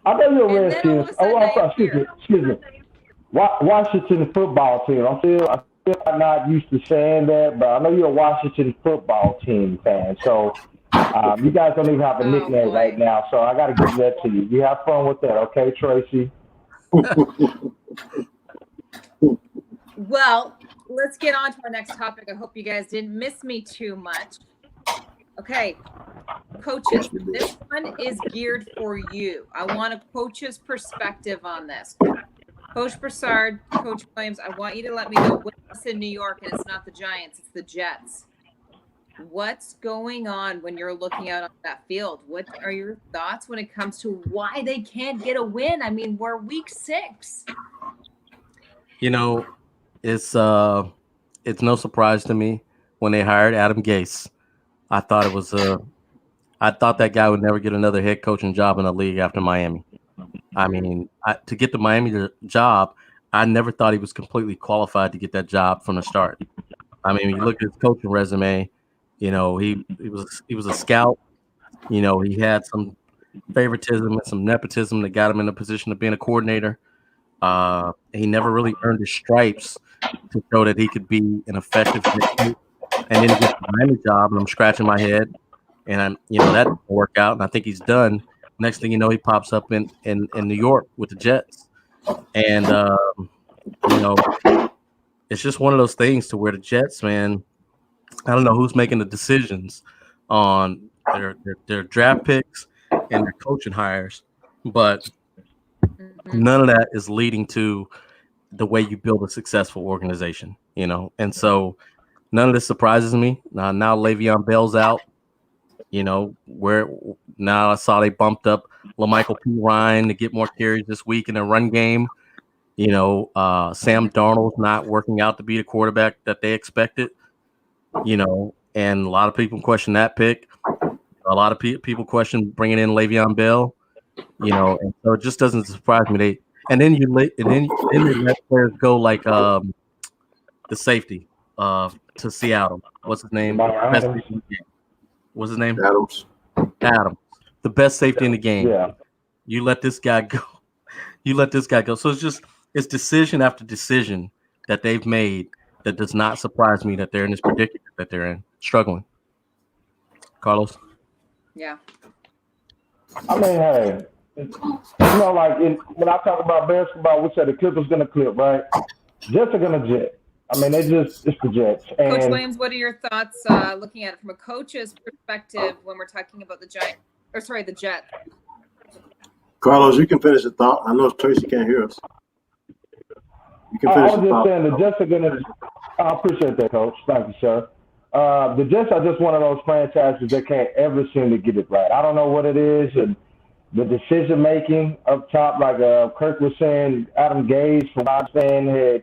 I know you're a Redskins. Excuse me. Washington football team. I'm still not used to saying that, but I know you're a Washington football team fan. So you guys don't even have a nickname right now. So I got to give that to you. You have fun with that, okay, Tracy? Well, let's get on to our next topic. I hope you guys didn't miss me too much. Okay, coaches, this one is geared for you. I want a coach's perspective on this. Coach Broussard, Coach Williams, I want you to let me know what's in New York, and it's not the Giants, it's the Jets. What's going on when you're looking out on that field? What are your thoughts when it comes to why they can't get a win? I mean, we're week 6. It's no surprise to me when they hired Adam Gase. I thought that guy would never get another head coaching job in the league after Miami. I mean, to get the Miami job, I never thought he was completely qualified to get that job from the start. I mean, when you look at his coaching resume, he was a scout. He had some favoritism and some nepotism that got him in a position of being a coordinator. He never really earned his stripes to show that he could be an effective head coach. And then he gets the Miami job, and I'm scratching my head, and that didn't work out. And I think he's done. Next thing you know, he pops up in New York with the Jets, and it's just one of those things to where the Jets, man, I don't know who's making the decisions on their draft picks and their coaching hires, but none of that is leading to the way you build a successful organization, and so none of this surprises me. Now Le'Veon Bell's out. Where now I saw they bumped up LaMichael P. Ryan to get more carries this week in the run game. Sam Darnold's not working out to be the quarterback that they expected. And a lot of people question that pick. A lot of people question bringing in Le'Veon Bell, you know, and so it just doesn't surprise me. Then they let players go like the safety to Seattle. What's his name? What's his name? Adams, the best safety in the game. Yeah. You let this guy go. So it's decision after decision that they've made that does not surprise me that they're in this predicament that they're in, struggling. Carlos? Yeah. I mean, hey, you know, like when I talk about basketball, we said the Clippers going to clip, right? Jets are going to jet. I mean, it's the Jets. And Coach Williams, what are your thoughts looking at it from a coach's perspective when we're talking about the Jets? Carlos, you can finish the thought. I know Tracy can't hear us. You can I finish was the just thought. saying the Jets are going to – I appreciate that, Coach. Thank you, sir. The Jets are just one of those franchises that can't ever seem to get it right. I don't know what it is. And the decision-making up top, like Kirk was saying, Adam Gase, from what I'm saying, had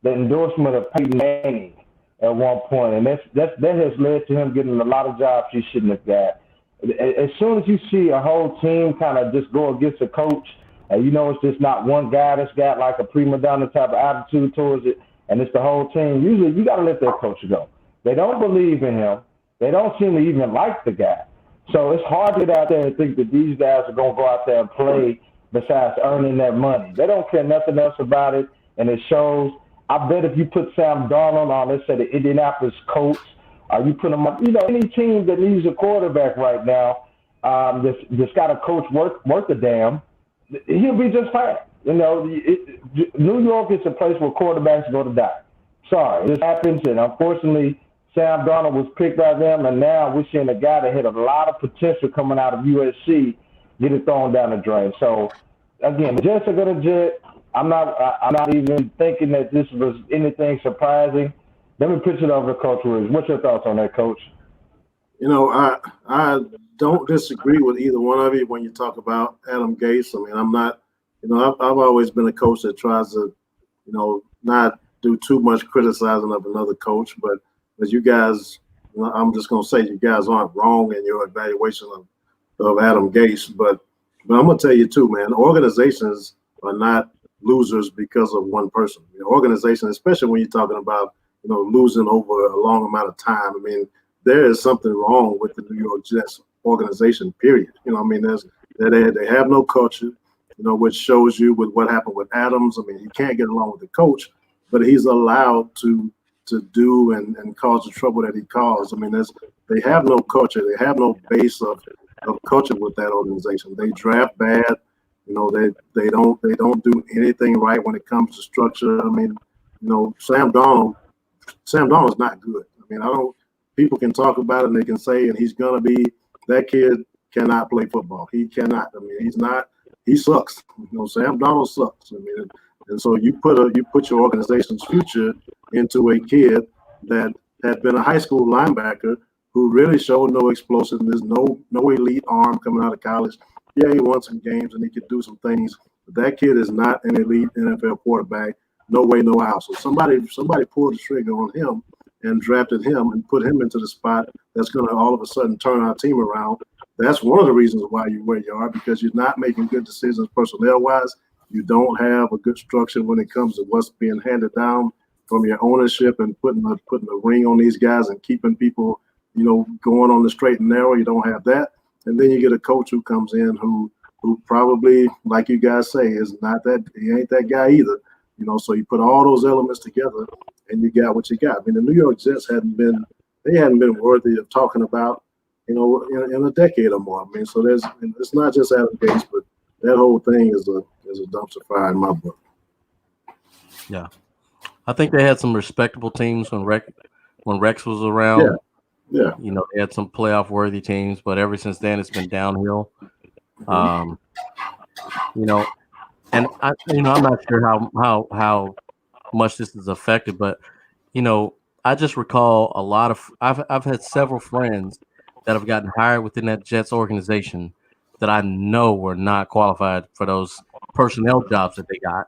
the endorsement of Peyton Manning at one point. And that has led to him getting a lot of jobs he shouldn't have got. As soon as you see a whole team kind of just go against a coach, you know it's just not one guy that's got like a prima donna type of attitude towards it, and it's the whole team. Usually you got to let that coach go. They don't believe in him. They don't seem to even like the guy. So it's hard to get out there and think that these guys are going to go out there and play besides earning that money. They don't care nothing else about it, and it shows. I bet if you put Sam Darnold on, let's say, the Indianapolis Colts, you put him on, you know, any team that needs a quarterback right now that's got a coach worth a damn, he'll be just fine. You know, New York is a place where quarterbacks go to die. Sorry, this happens, and unfortunately, Sam Darnold was picked by them, and now we're seeing a guy that had a lot of potential coming out of USC get it thrown down the drain. So, again, the Jets are going to jet. I'm not even thinking that this was anything surprising. Let me pitch it over to Coach Williams. What's your thoughts on that, Coach? You know, I don't disagree with either one of you when you talk about Adam Gase. I mean, I'm not, you know, I've always been a coach that tries to, you know, not do too much criticizing of another coach. But as you guys, you know, I'm just going to say you guys aren't wrong in your evaluation of Adam Gase. But I'm going to tell you too, man, organizations are not losers because of one person. You know, organizations, especially when you're talking about, you know, losing over a long amount of time. I mean, there is something wrong with the New York Jets organization, period. You know, I mean, they have no culture, you know, which shows you with what happened with Adams. I mean, he can't get along with the coach, but he's allowed to do and cause the trouble that he caused. I mean, they have no culture. They have no base of culture with that organization. They draft bad. You know, they don't do anything right when it comes to structure. I mean, you know, Sam Darnold is not good. I mean, people can talk about it and they can say, and he's going to be, that kid cannot play football. He cannot. I mean, he sucks. You know, Sam Darnold sucks. I mean, and so you put your organization's future into a kid that had been a high school linebacker who really showed no explosiveness, no elite arm coming out of college. Yeah, he won some games and he could do some things, but that kid is not an elite NFL quarterback. No way, no how. So somebody pulled the trigger on him and drafted him and put him into the spot that's going to all of a sudden turn our team around. That's one of the reasons why you're where you are, because you're not making good decisions personnel-wise. You don't have a good structure when it comes to what's being handed down from your ownership and putting a ring on these guys and keeping people, you know, going on the straight and narrow. You don't have that. And then you get a coach who comes in who probably, like you guys say, is not that, he ain't that guy either. You know, so you put all those elements together and you got what you got. I mean, the New York Jets hadn't been worthy of talking about, you know, in a decade or more. I mean, so it's not just Adam Gase, but that whole thing is a dumpster fire in my book. Yeah. I think they had some respectable teams when Rex was around. Yeah. You know, they had some playoff worthy teams, but ever since then it's been downhill. You know, and I'm not sure how much this is affected, but you know, I just recall a lot of I've had several friends that have gotten hired within that Jets organization that I know were not qualified for those personnel jobs that they got.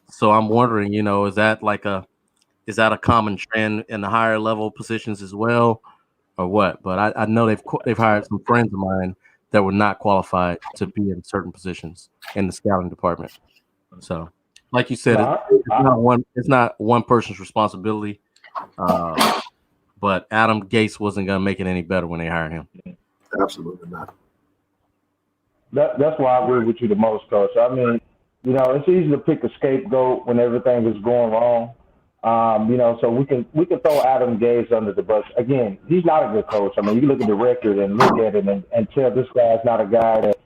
So I'm wondering, you know, is that a common trend in the higher level positions as well? or what, but I know they've hired some friends of mine that were not qualified to be in certain positions in the scouting department. So, like you said, it's not one person's responsibility. But Adam Gase wasn't going to make it any better when they hired him. Absolutely not. That's why I agree with you the most, Coach. I mean, it's easy to pick a scapegoat when everything is going wrong. So we can throw Adam Gase under the bus. Again, he's not a good coach. I mean, you look at the record and look at it and tell this guy's not a guy that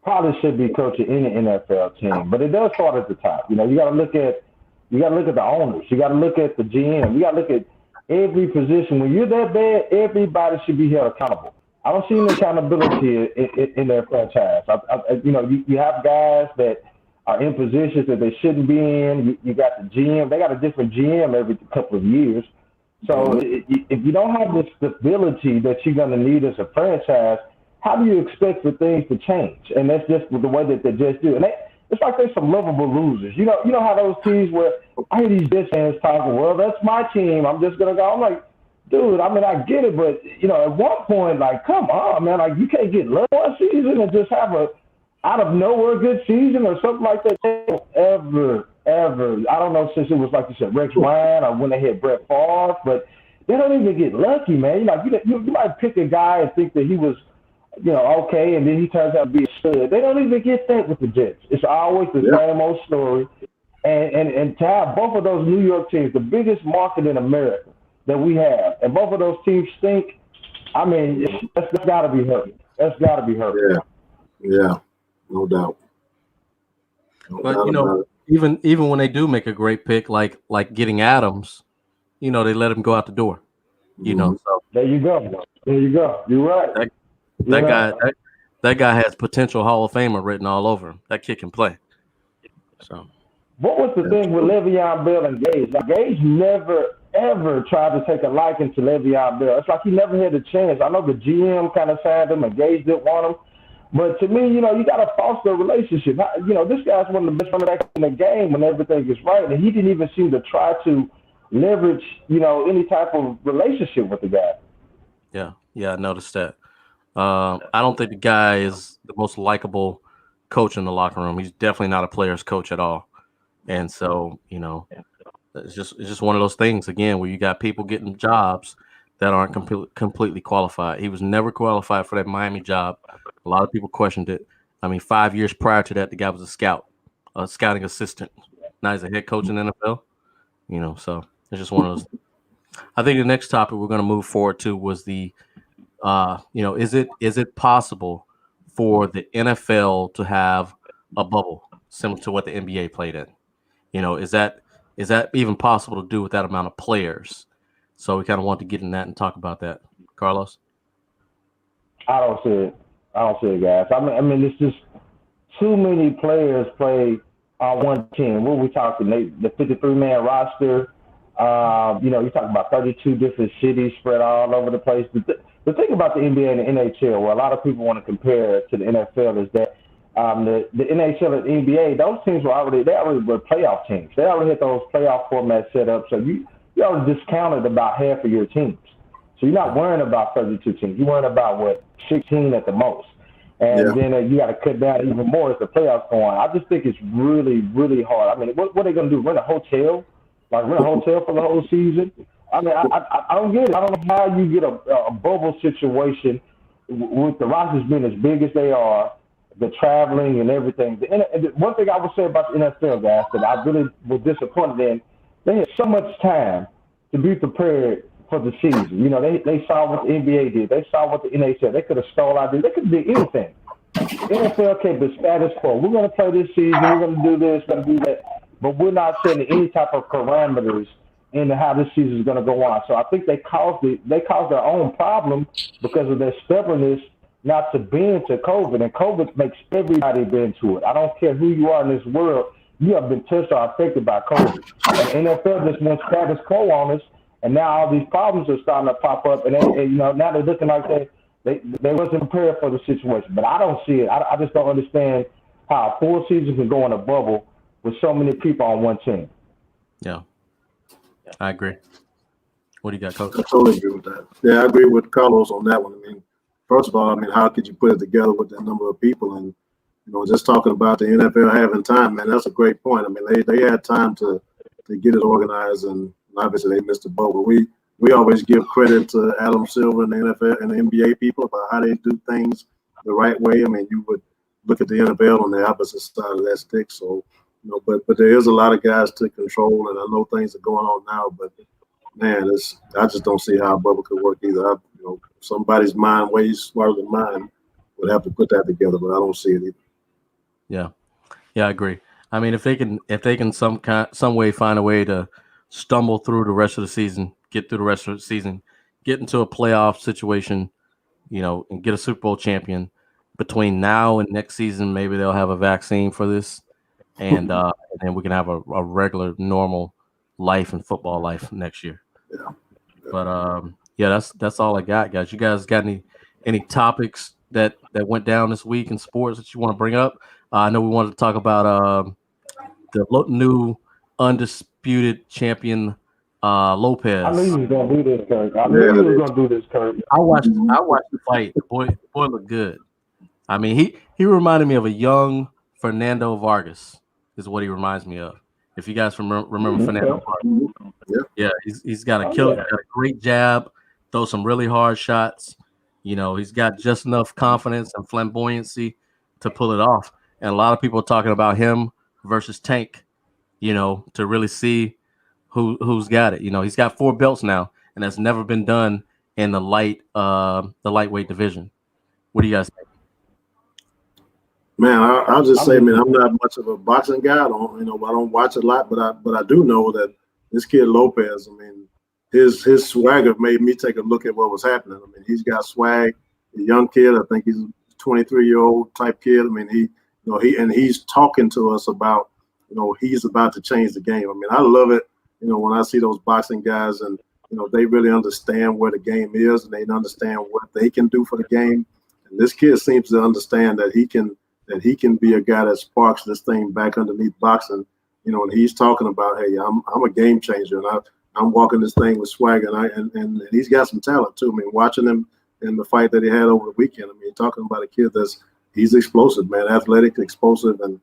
probably should be coaching any NFL team. But it does start at the top. You got to look at the owners. You got to look at the GM. You got to look at every position. When you're that bad, everybody should be held accountable. I don't see any accountability in their franchise. You have guys that are in positions that they shouldn't be in. You got the GM. They got a different GM every couple of years. So if you don't have the stability that you're going to need as a franchise, how do you expect for things to change? And that's just the way that they just do. And it's like there's some lovable losers. You know how those teams where I hear these Jets fans talking, well, that's my team. I'm just going to go. I'm like, dude, I mean, I get it. But, at one point, like, come on, man. Like, you can't get lucky one season and just have a out of nowhere good season or something like that. Ever. I don't know since it was, like you said, Rex Ryan or when they had Brett Favre. But they don't even get lucky, man. You might pick a guy and think that he was, okay, and then he turns out to be a stud. They don't even get that with the Jets. It's always the same old story. And to have both of those New York teams, the biggest market in America that we have, and both of those teams stink, I mean, that's got to be hurt. That's got to be hurt. Yeah, no doubt. But, even when they do make a great pick, like getting Adams, they let him go out the door. So there you go. You're right. That guy has potential Hall of Famer written all over him. That kid can play. So, what was the thing with Le'Veon Bell and Gage? Like, Gage never ever tried to take a liking to Le'Veon Bell. It's like he never had a chance. I know the GM kind of signed him and Gage didn't want him, but to me, you got to foster a relationship. This guy's one of the best running backs in the game when everything is right, and he didn't even seem to try to leverage, any type of relationship with the guy. Yeah, I noticed that. I don't think the guy is the most likable coach in the locker room. He's definitely not a player's coach at all. And so, it's just one of those things, again, where you got people getting jobs that aren't completely qualified. He was never qualified for that Miami job. A lot of people questioned it. I mean, 5 years prior to that, the guy was a scouting assistant. Now he's a head coach in the NFL. So it's just one of those. I think the next topic we're going to move forward to was the is it possible for the NFL to have a bubble similar to what the NBA played in? Is that even possible to do with that amount of players? So we kind of want to get in that and talk about that. Carlos? I don't see it, guys. I mean, it's just too many players play on one team. What are we talking? The 53-man roster. You're talking about 32 different cities spread all over the place. The thing about the NBA and the NHL, where a lot of people want to compare to the NFL, is that the NHL and the NBA, those teams were already playoff teams. They already had those playoff formats set up, so you already discounted about half of your teams. So you're not worrying about 32 teams. You're worrying about 16 at the most. And then you got to cut down even more as the playoffs go on. I just think it's really, really hard. I mean, what are they going to do? Rent a hotel? Like rent a hotel for the whole season? I mean, I don't get it. I don't know how you get a bubble situation with the rosters being as big as they are, the traveling and everything. And one thing I would say about the NFL, guys, that I really was disappointed in, they had so much time to be prepared for the season. They saw what the NBA did. They saw what the NHL. They could have stole ideas. They could have did anything. The NFL kept the status quo. We're going to play this season. We're going to do this, going to do that. But we're not setting any type of parameters into how this season is going to go on. So I think they caused their own problem because of their stubbornness not to bend to COVID. And COVID makes everybody bend to it. I don't care who you are in this world. You have been touched or affected by COVID. And NFL just went status quo on us. And now all these problems are starting to pop up. And now they're looking like they wasn't prepared for the situation. But I don't see it. I just don't understand how a full season can go in a bubble with so many people on one team. Yeah, I agree. What do you got, Coach? I totally agree with that. Yeah, I agree with Carlos on that one. I mean, first of all, I mean, how could you put it together with that number of people? And, just talking about the NFL having time, man, that's a great point. I mean, they had time to get it organized, and obviously they missed the boat. But we always give credit to Adam Silver and the NFL and the NBA people about how they do things the right way. I mean, you would look at the NFL on the opposite side of that stick. So, but there is a lot of guys to control, and I know things are going on now, but man, I just don't see how a bubble could work either. Somebody's mind way smarter than mine would have to put that together, but I don't see it either. Yeah, I agree. I mean, if they can some way find a way to stumble through the rest of the season, get through the rest of the season, get into a playoff situation, and get a Super Bowl champion between now and next season, maybe they'll have a vaccine for this, and then we can have a regular, normal life and football life next year. Yeah. But yeah, that's all I got, guys. You guys got any topics that went down this week in sports that you want to bring up? I know we wanted to talk about the new undisputed champion Lopez. I knew you was gonna do this, Kirk. I knew you was gonna do this, Kirk. I watched the fight. The boy looked good. I mean, he reminded me of a young Fernando Vargas. Is what he reminds me of. If you guys remember Fernando Vargas, yeah, he's got a killer, got a great jab, throws some really hard shots. He's got just enough confidence and flamboyancy to pull it off. And a lot of people are talking about him versus Tank, to really see who's got it. He's got 4 belts now, and that's never been done in the lightweight division. What do you guys think? Man, I'll just say, man, I'm not much of a boxing guy. I don't watch a lot, but I do know that this kid Lopez, I mean, his swagger made me take a look at what was happening. I mean, he's got swag. A young kid, I think he's a 23-year-old type kid. I mean, he's talking to us about, he's about to change the game. I mean, I love it, when I see those boxing guys and, they really understand where the game is and they understand what they can do for the game. And this kid seems to understand that he can be a guy that sparks this thing back underneath boxing, and he's talking about, hey, I'm a game changer, and I'm walking this thing with swag, and he's got some talent too. I mean, watching him in the fight that he had over the weekend, I mean, talking about a kid he's explosive, man, athletic, explosive, and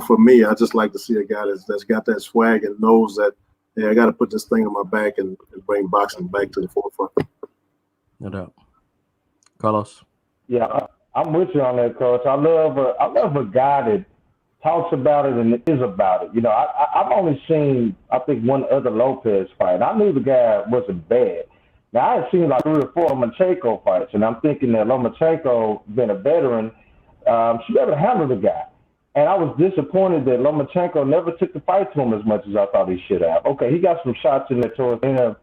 for me, I just like to see a guy that's got that swag and knows that, hey, I got to put this thing on my back and bring boxing back to the forefront. No doubt. Carlos? Yeah, I'm with you on that, Coach. I love a guy that talks about it and is about it. I've only seen, I think, one other Lopez fight. I knew the guy wasn't bad. Now, I had seen like 3 or 4 Lomachenko fights, and I'm thinking that Lomachenko, being a veteran, she better handle the guy. And I was disappointed that Lomachenko never took the fight to him as much as I thought he should have. Okay, he got some shots in there towards the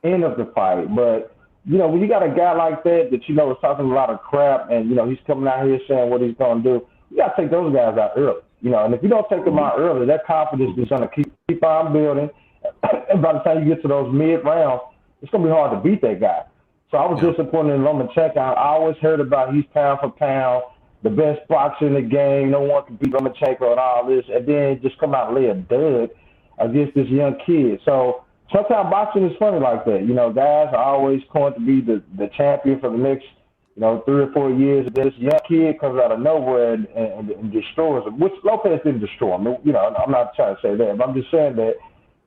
end of the fight, but when you got a guy like that is talking a lot of crap, and he's coming out here saying what he's going to do, you got to take those guys out early. And if you don't take them out early, that confidence is going to keep on building. And by the time you get to those mid rounds, it's going to be hard to beat that guy. So I was disappointed in Lomachenko. I always heard about he's pound for pound, the best boxer in the game. No one can beat Lomachenko and all this, and then just come out and lay a dud against this young kid. So sometimes boxing is funny like that. Guys are always going to be the champion for the next, 3 or 4 years. And this young kid comes out of nowhere and destroys him, which Lopez didn't destroy him. I'm not trying to say that, but I'm just saying that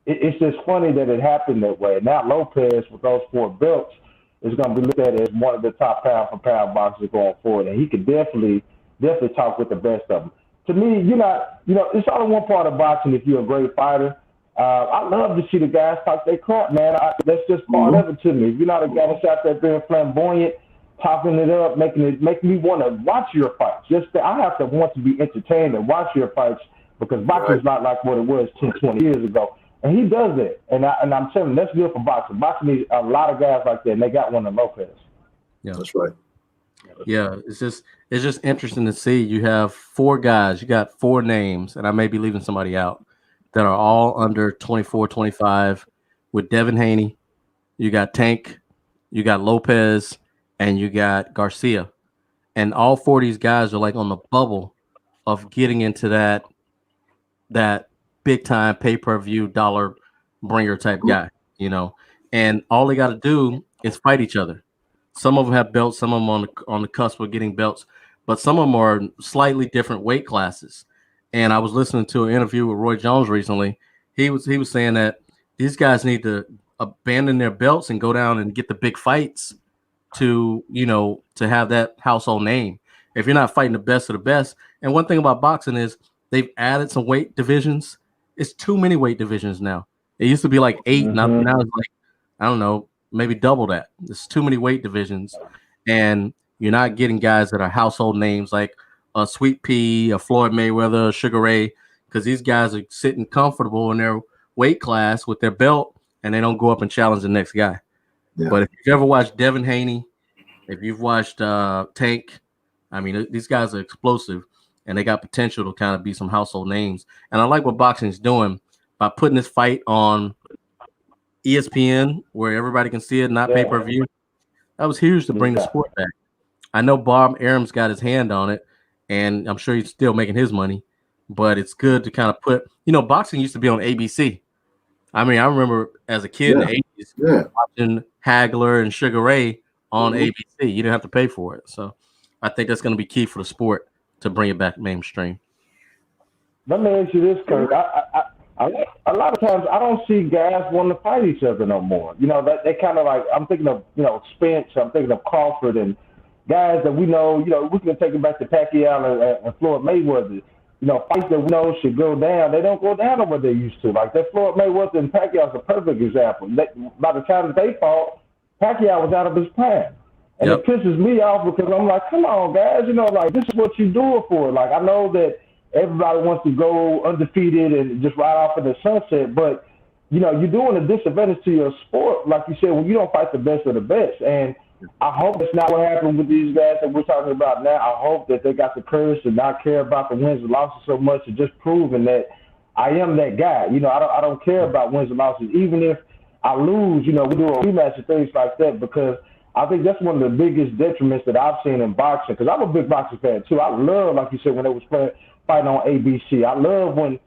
it's just funny that it happened that way. Now Lopez, with those 4 belts, is going to be looked at as one of the top pound-for-pound boxers going forward, and he could definitely talk with the best of them. To me, it's only one part of boxing if you're a great fighter. I love to see the guys talk their crap, man. That's just part of it to me. If you're not a guy that's out there being flamboyant, talking it up, making me want to watch your fights. I have to want to be entertained and watch your fights because boxing's not like what it was 10, 20 years ago. And he does that. And I'm telling you, that's good for boxing. Boxing needs a lot of guys like that, and they got one in Lopez. Yeah, that's right. Yeah, it's just interesting to see. You have 4 guys. You got 4 names, and I may be leaving somebody out, that are all under 24, 25 with Devin Haney. You got Tank, you got Lopez, and you got Garcia. And all 4 of these guys are like on the bubble of getting into that big time pay-per-view dollar bringer type guy, and all they got to do is fight each other. Some of them have belts, some of them on the cusp of getting belts, but some of them are slightly different weight classes. And I was listening to an interview with Roy Jones recently. He was saying that these guys need to abandon their belts and go down and get the big fights to have that household name. If you're not fighting the best of the best, and one thing about boxing is they've added some weight divisions. It's too many weight divisions now. It used to be like 8, now it's like, I don't know, maybe double that. There's too many weight divisions, and you're not getting guys that are household names like a Sweet Pea, a Floyd Mayweather, a Sugar Ray, because these guys are sitting comfortable in their weight class with their belt, and they don't go up and challenge the next guy. Yeah. But if you've ever watched Devin Haney, if you've watched Tank, I mean, these guys are explosive, and they got potential to kind of be some household names. And I like what boxing is doing by putting this fight on ESPN where everybody can see it, not pay-per-view. That was huge to bring the sport back. I know Bob Arum's got his hand on it, and I'm sure he's still making his money, but it's good to kind of put, boxing used to be on ABC. I mean, I remember as a kid in the 80s watching Hagler and Sugar Ray on ABC. You didn't have to pay for it. So I think that's going to be key for the sport to bring it back mainstream. Let me ask you this, Kurt. A lot of times I don't see guys wanting to fight each other no more. They kind of like, I'm thinking of, Spence, I'm thinking of Crawford and guys that we know, we can take it back to Pacquiao and Floyd Mayweather. Fights that we know should go down, they don't go down the way they used to. Like that Floyd Mayweather and Pacquiao is a perfect example. By the time that they fought, Pacquiao was out of his prime. And it pisses me off because I'm like, come on, guys, like this is what you do it for. Like I know that everybody wants to go undefeated and just ride off in the sunset, but you're doing a disadvantage to your sport, like you said, when you don't fight the best of the best. And I hope that's not what happened with these guys that we're talking about now. I hope that they got the courage to not care about the wins and losses so much, and just proving that I am that guy. I don't care about wins and losses, even if I lose. We do a rematch and things like that, because I think that's one of the biggest detriments that I've seen in boxing. Because I'm a big boxing fan too. I love, like you said, when they was fighting on ABC. I love when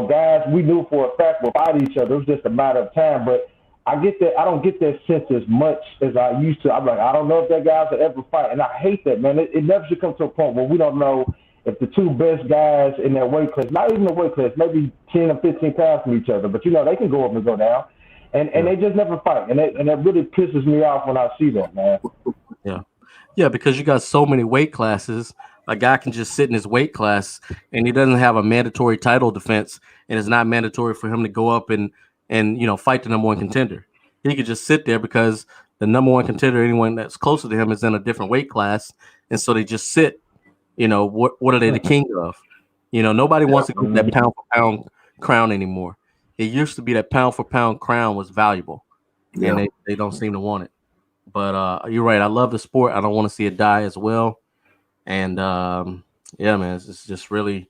guys we knew for a fact would fight each other. It was just a matter of time, but I get that. I don't get that sense as much as I used to. I'm like, I don't know if that guys will ever fight, and I hate that, man. It never should come to a point where we don't know if the two best guys in their weight class, not even the weight class, maybe 10 or 15 pounds from each other, but they can go up and go down, and they just never fight, and that really pisses me off when I see that, man. Yeah, because you got so many weight classes. A guy can just sit in his weight class, and he doesn't have a mandatory title defense, and it's not mandatory for him to go up and fight the number one contender. He could just sit there because the number one contender, anyone that's closer to him, is in a different weight class, and so they just sit. What are they the king of? Nobody wants to go to that pound for pound crown anymore. It used to be that pound for pound crown was valuable, and they don't seem to want it. But you're right. I love the sport. I don't want to see it die as well. And man, it's just really,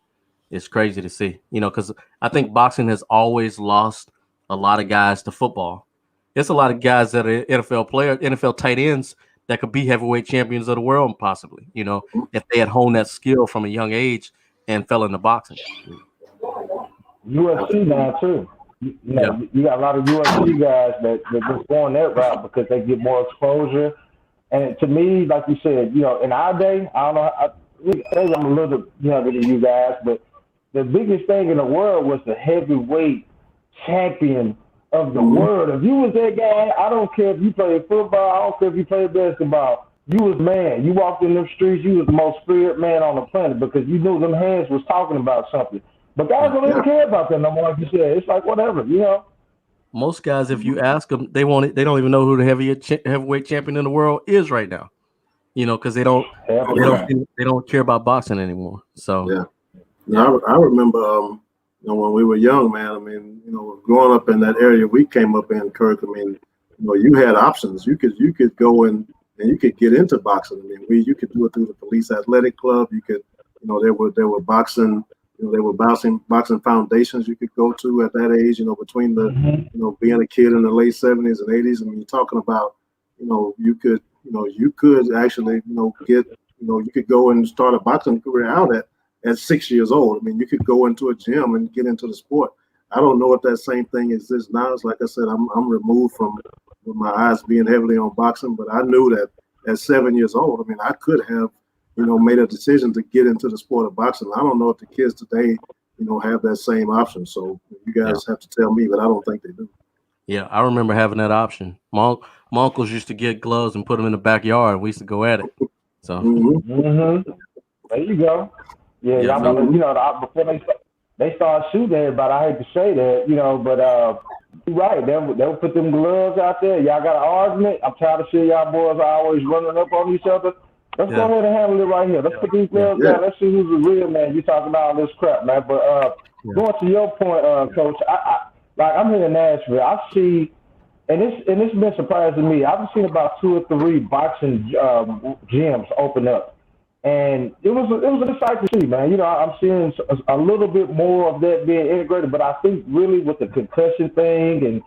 it's crazy to see, because I think boxing has always lost a lot of guys to football. There's a lot of guys that are NFL tight ends that could be heavyweight champions of the world, possibly, if they had honed that skill from a young age and fell into boxing. UFC now too. You got a lot of UFC guys that just going that route because they get more exposure. And to me, like you said, in our day, I don't know, maybe I'm a little bit younger than you guys, but the biggest thing in the world was the heavyweight champion of the world. If you was that guy, I don't care if you played football, I don't care if you played basketball, you was man. You walked in them streets, you was the most feared man on the planet because you knew them hands was talking about something. But guys don't even care about that no more, like you said. It's like whatever, Most guys, if you ask them, they don't even know who the heavyweight champion in the world is right now. Because they don't care about boxing anymore. So I remember when we were young, man. I mean, growing up in that area we came up in, Kirk. I mean, you had options. You could go in and you could get into boxing. I mean, you could do it through the police athletic club. You could, there were boxing. There were boxing foundations you could go to at that age, between the, being a kid in the late 70s and 80s. I mean, you're talking about, you could actually, get, you could go and start a boxing career out at 6 years old. I mean, you could go into a gym and get into the sport. I don't know if that same thing exists now. It's like I said, I'm removed from with my eyes being heavily on boxing, but I knew that at 7 years old, I mean, I could have, made a decision to get into the sport of boxing. I don't know if the kids today, have that same option. So you guys have to tell me, but I don't think they do. Yeah, I remember having that option. My uncles used to get gloves and put them in the backyard. We used to go at it. So There you go. Yeah, Yeah, y'all before they start shooting everybody. I hate to say that, but you're right. They'll put them gloves out there. Y'all got an argument. I'm tired of seeing y'all boys always running up on each other. Let's go ahead and handle it right here. Let's put these gloves down. Let's see who's the real man. You talking about all this crap, man. But going to your point, Coach, I'm here in Nashville. I see, and it's been surprising me. I've seen about 2 or 3 boxing gyms open up, and it was a sight to see, man. I'm seeing a little bit more of that being integrated, but I think really with the concussion thing and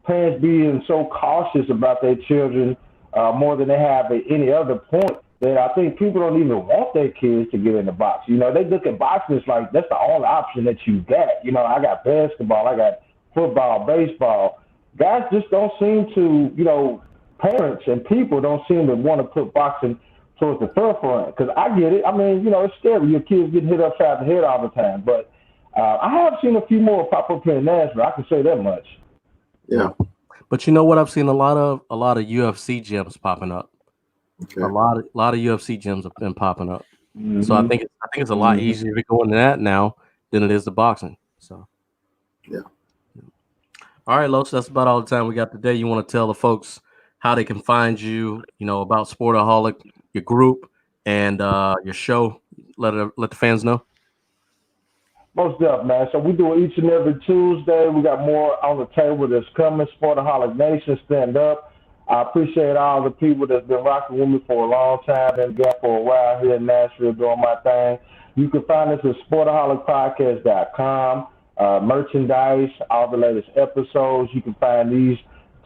parents being so cautious about their children more than they have at any other point, that I think people don't even want their kids to get in the box. They look at boxing as like that's the only option that you got. I got basketball, I got football, baseball. Guys just don't seem to, parents and people don't seem to want to put boxing towards the forefront. Because I get it. I mean, it's scary. Your kids getting hit upside the head all the time. But I have seen a few more pop up here in Nashville. I can say that much. Yeah. But you know what? I've seen a lot of UFC gyms popping up. Okay. A lot of UFC gyms have been popping up. So I think it's a lot easier to go into that now than it is to boxing. So yeah. All right, Loach, that's about all the time we got today. You want to tell the folks how they can find you, about Sportaholic, your group, and your show. Let the fans know. Most definitely, man. So we do it each and every Tuesday. We got more on the table that's coming. Sportaholic Nation, stand up. I appreciate all the people that's been rocking with me for a long time and again for a while here in Nashville doing my thing. You can find us at sportaholicpodcast.com. Merchandise, all the latest episodes. You can find these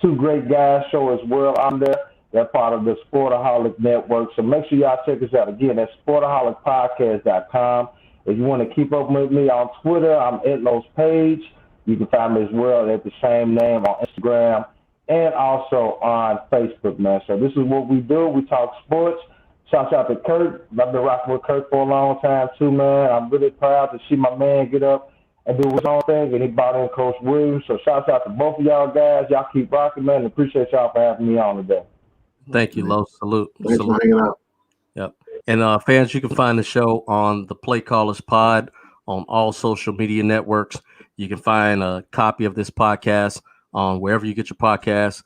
2 great guys show as well on there. They're part of the Sportaholic Network. So make sure y'all check us out. Again, that's sportaholicpodcast.com. If you want to keep up with me on Twitter, I'm at Los Page. You can find me as well at the same name on Instagram and also on Facebook, man. So this is what we do. We talk sports. Shout out to Kurt. I've been rocking with Kurt for a long time too, man. I'm really proud to see my man get up and do his own thing, and he brought in Coach Williams. So shout out to both of y'all guys. Y'all keep rocking, man. Appreciate y'all for having me on today. Thank you, Lo. Salute. Thanks for hanging out. Yep. And fans, you can find the show on the PlayCallers Pod on all social media networks. You can find a copy of this podcast on wherever you get your podcasts.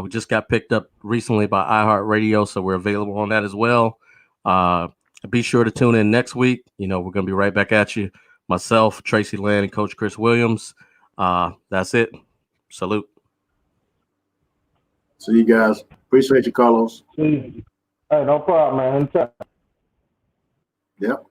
We just got picked up recently by iHeartRadio, so we're available on that as well. Be sure to tune in next week. We're going to be right back at you. Myself, Tracy Land, and Coach Chris Williams. That's it. Salute. See you guys. Appreciate you, Carlos. Hey, no problem, man. Anytime. Yep.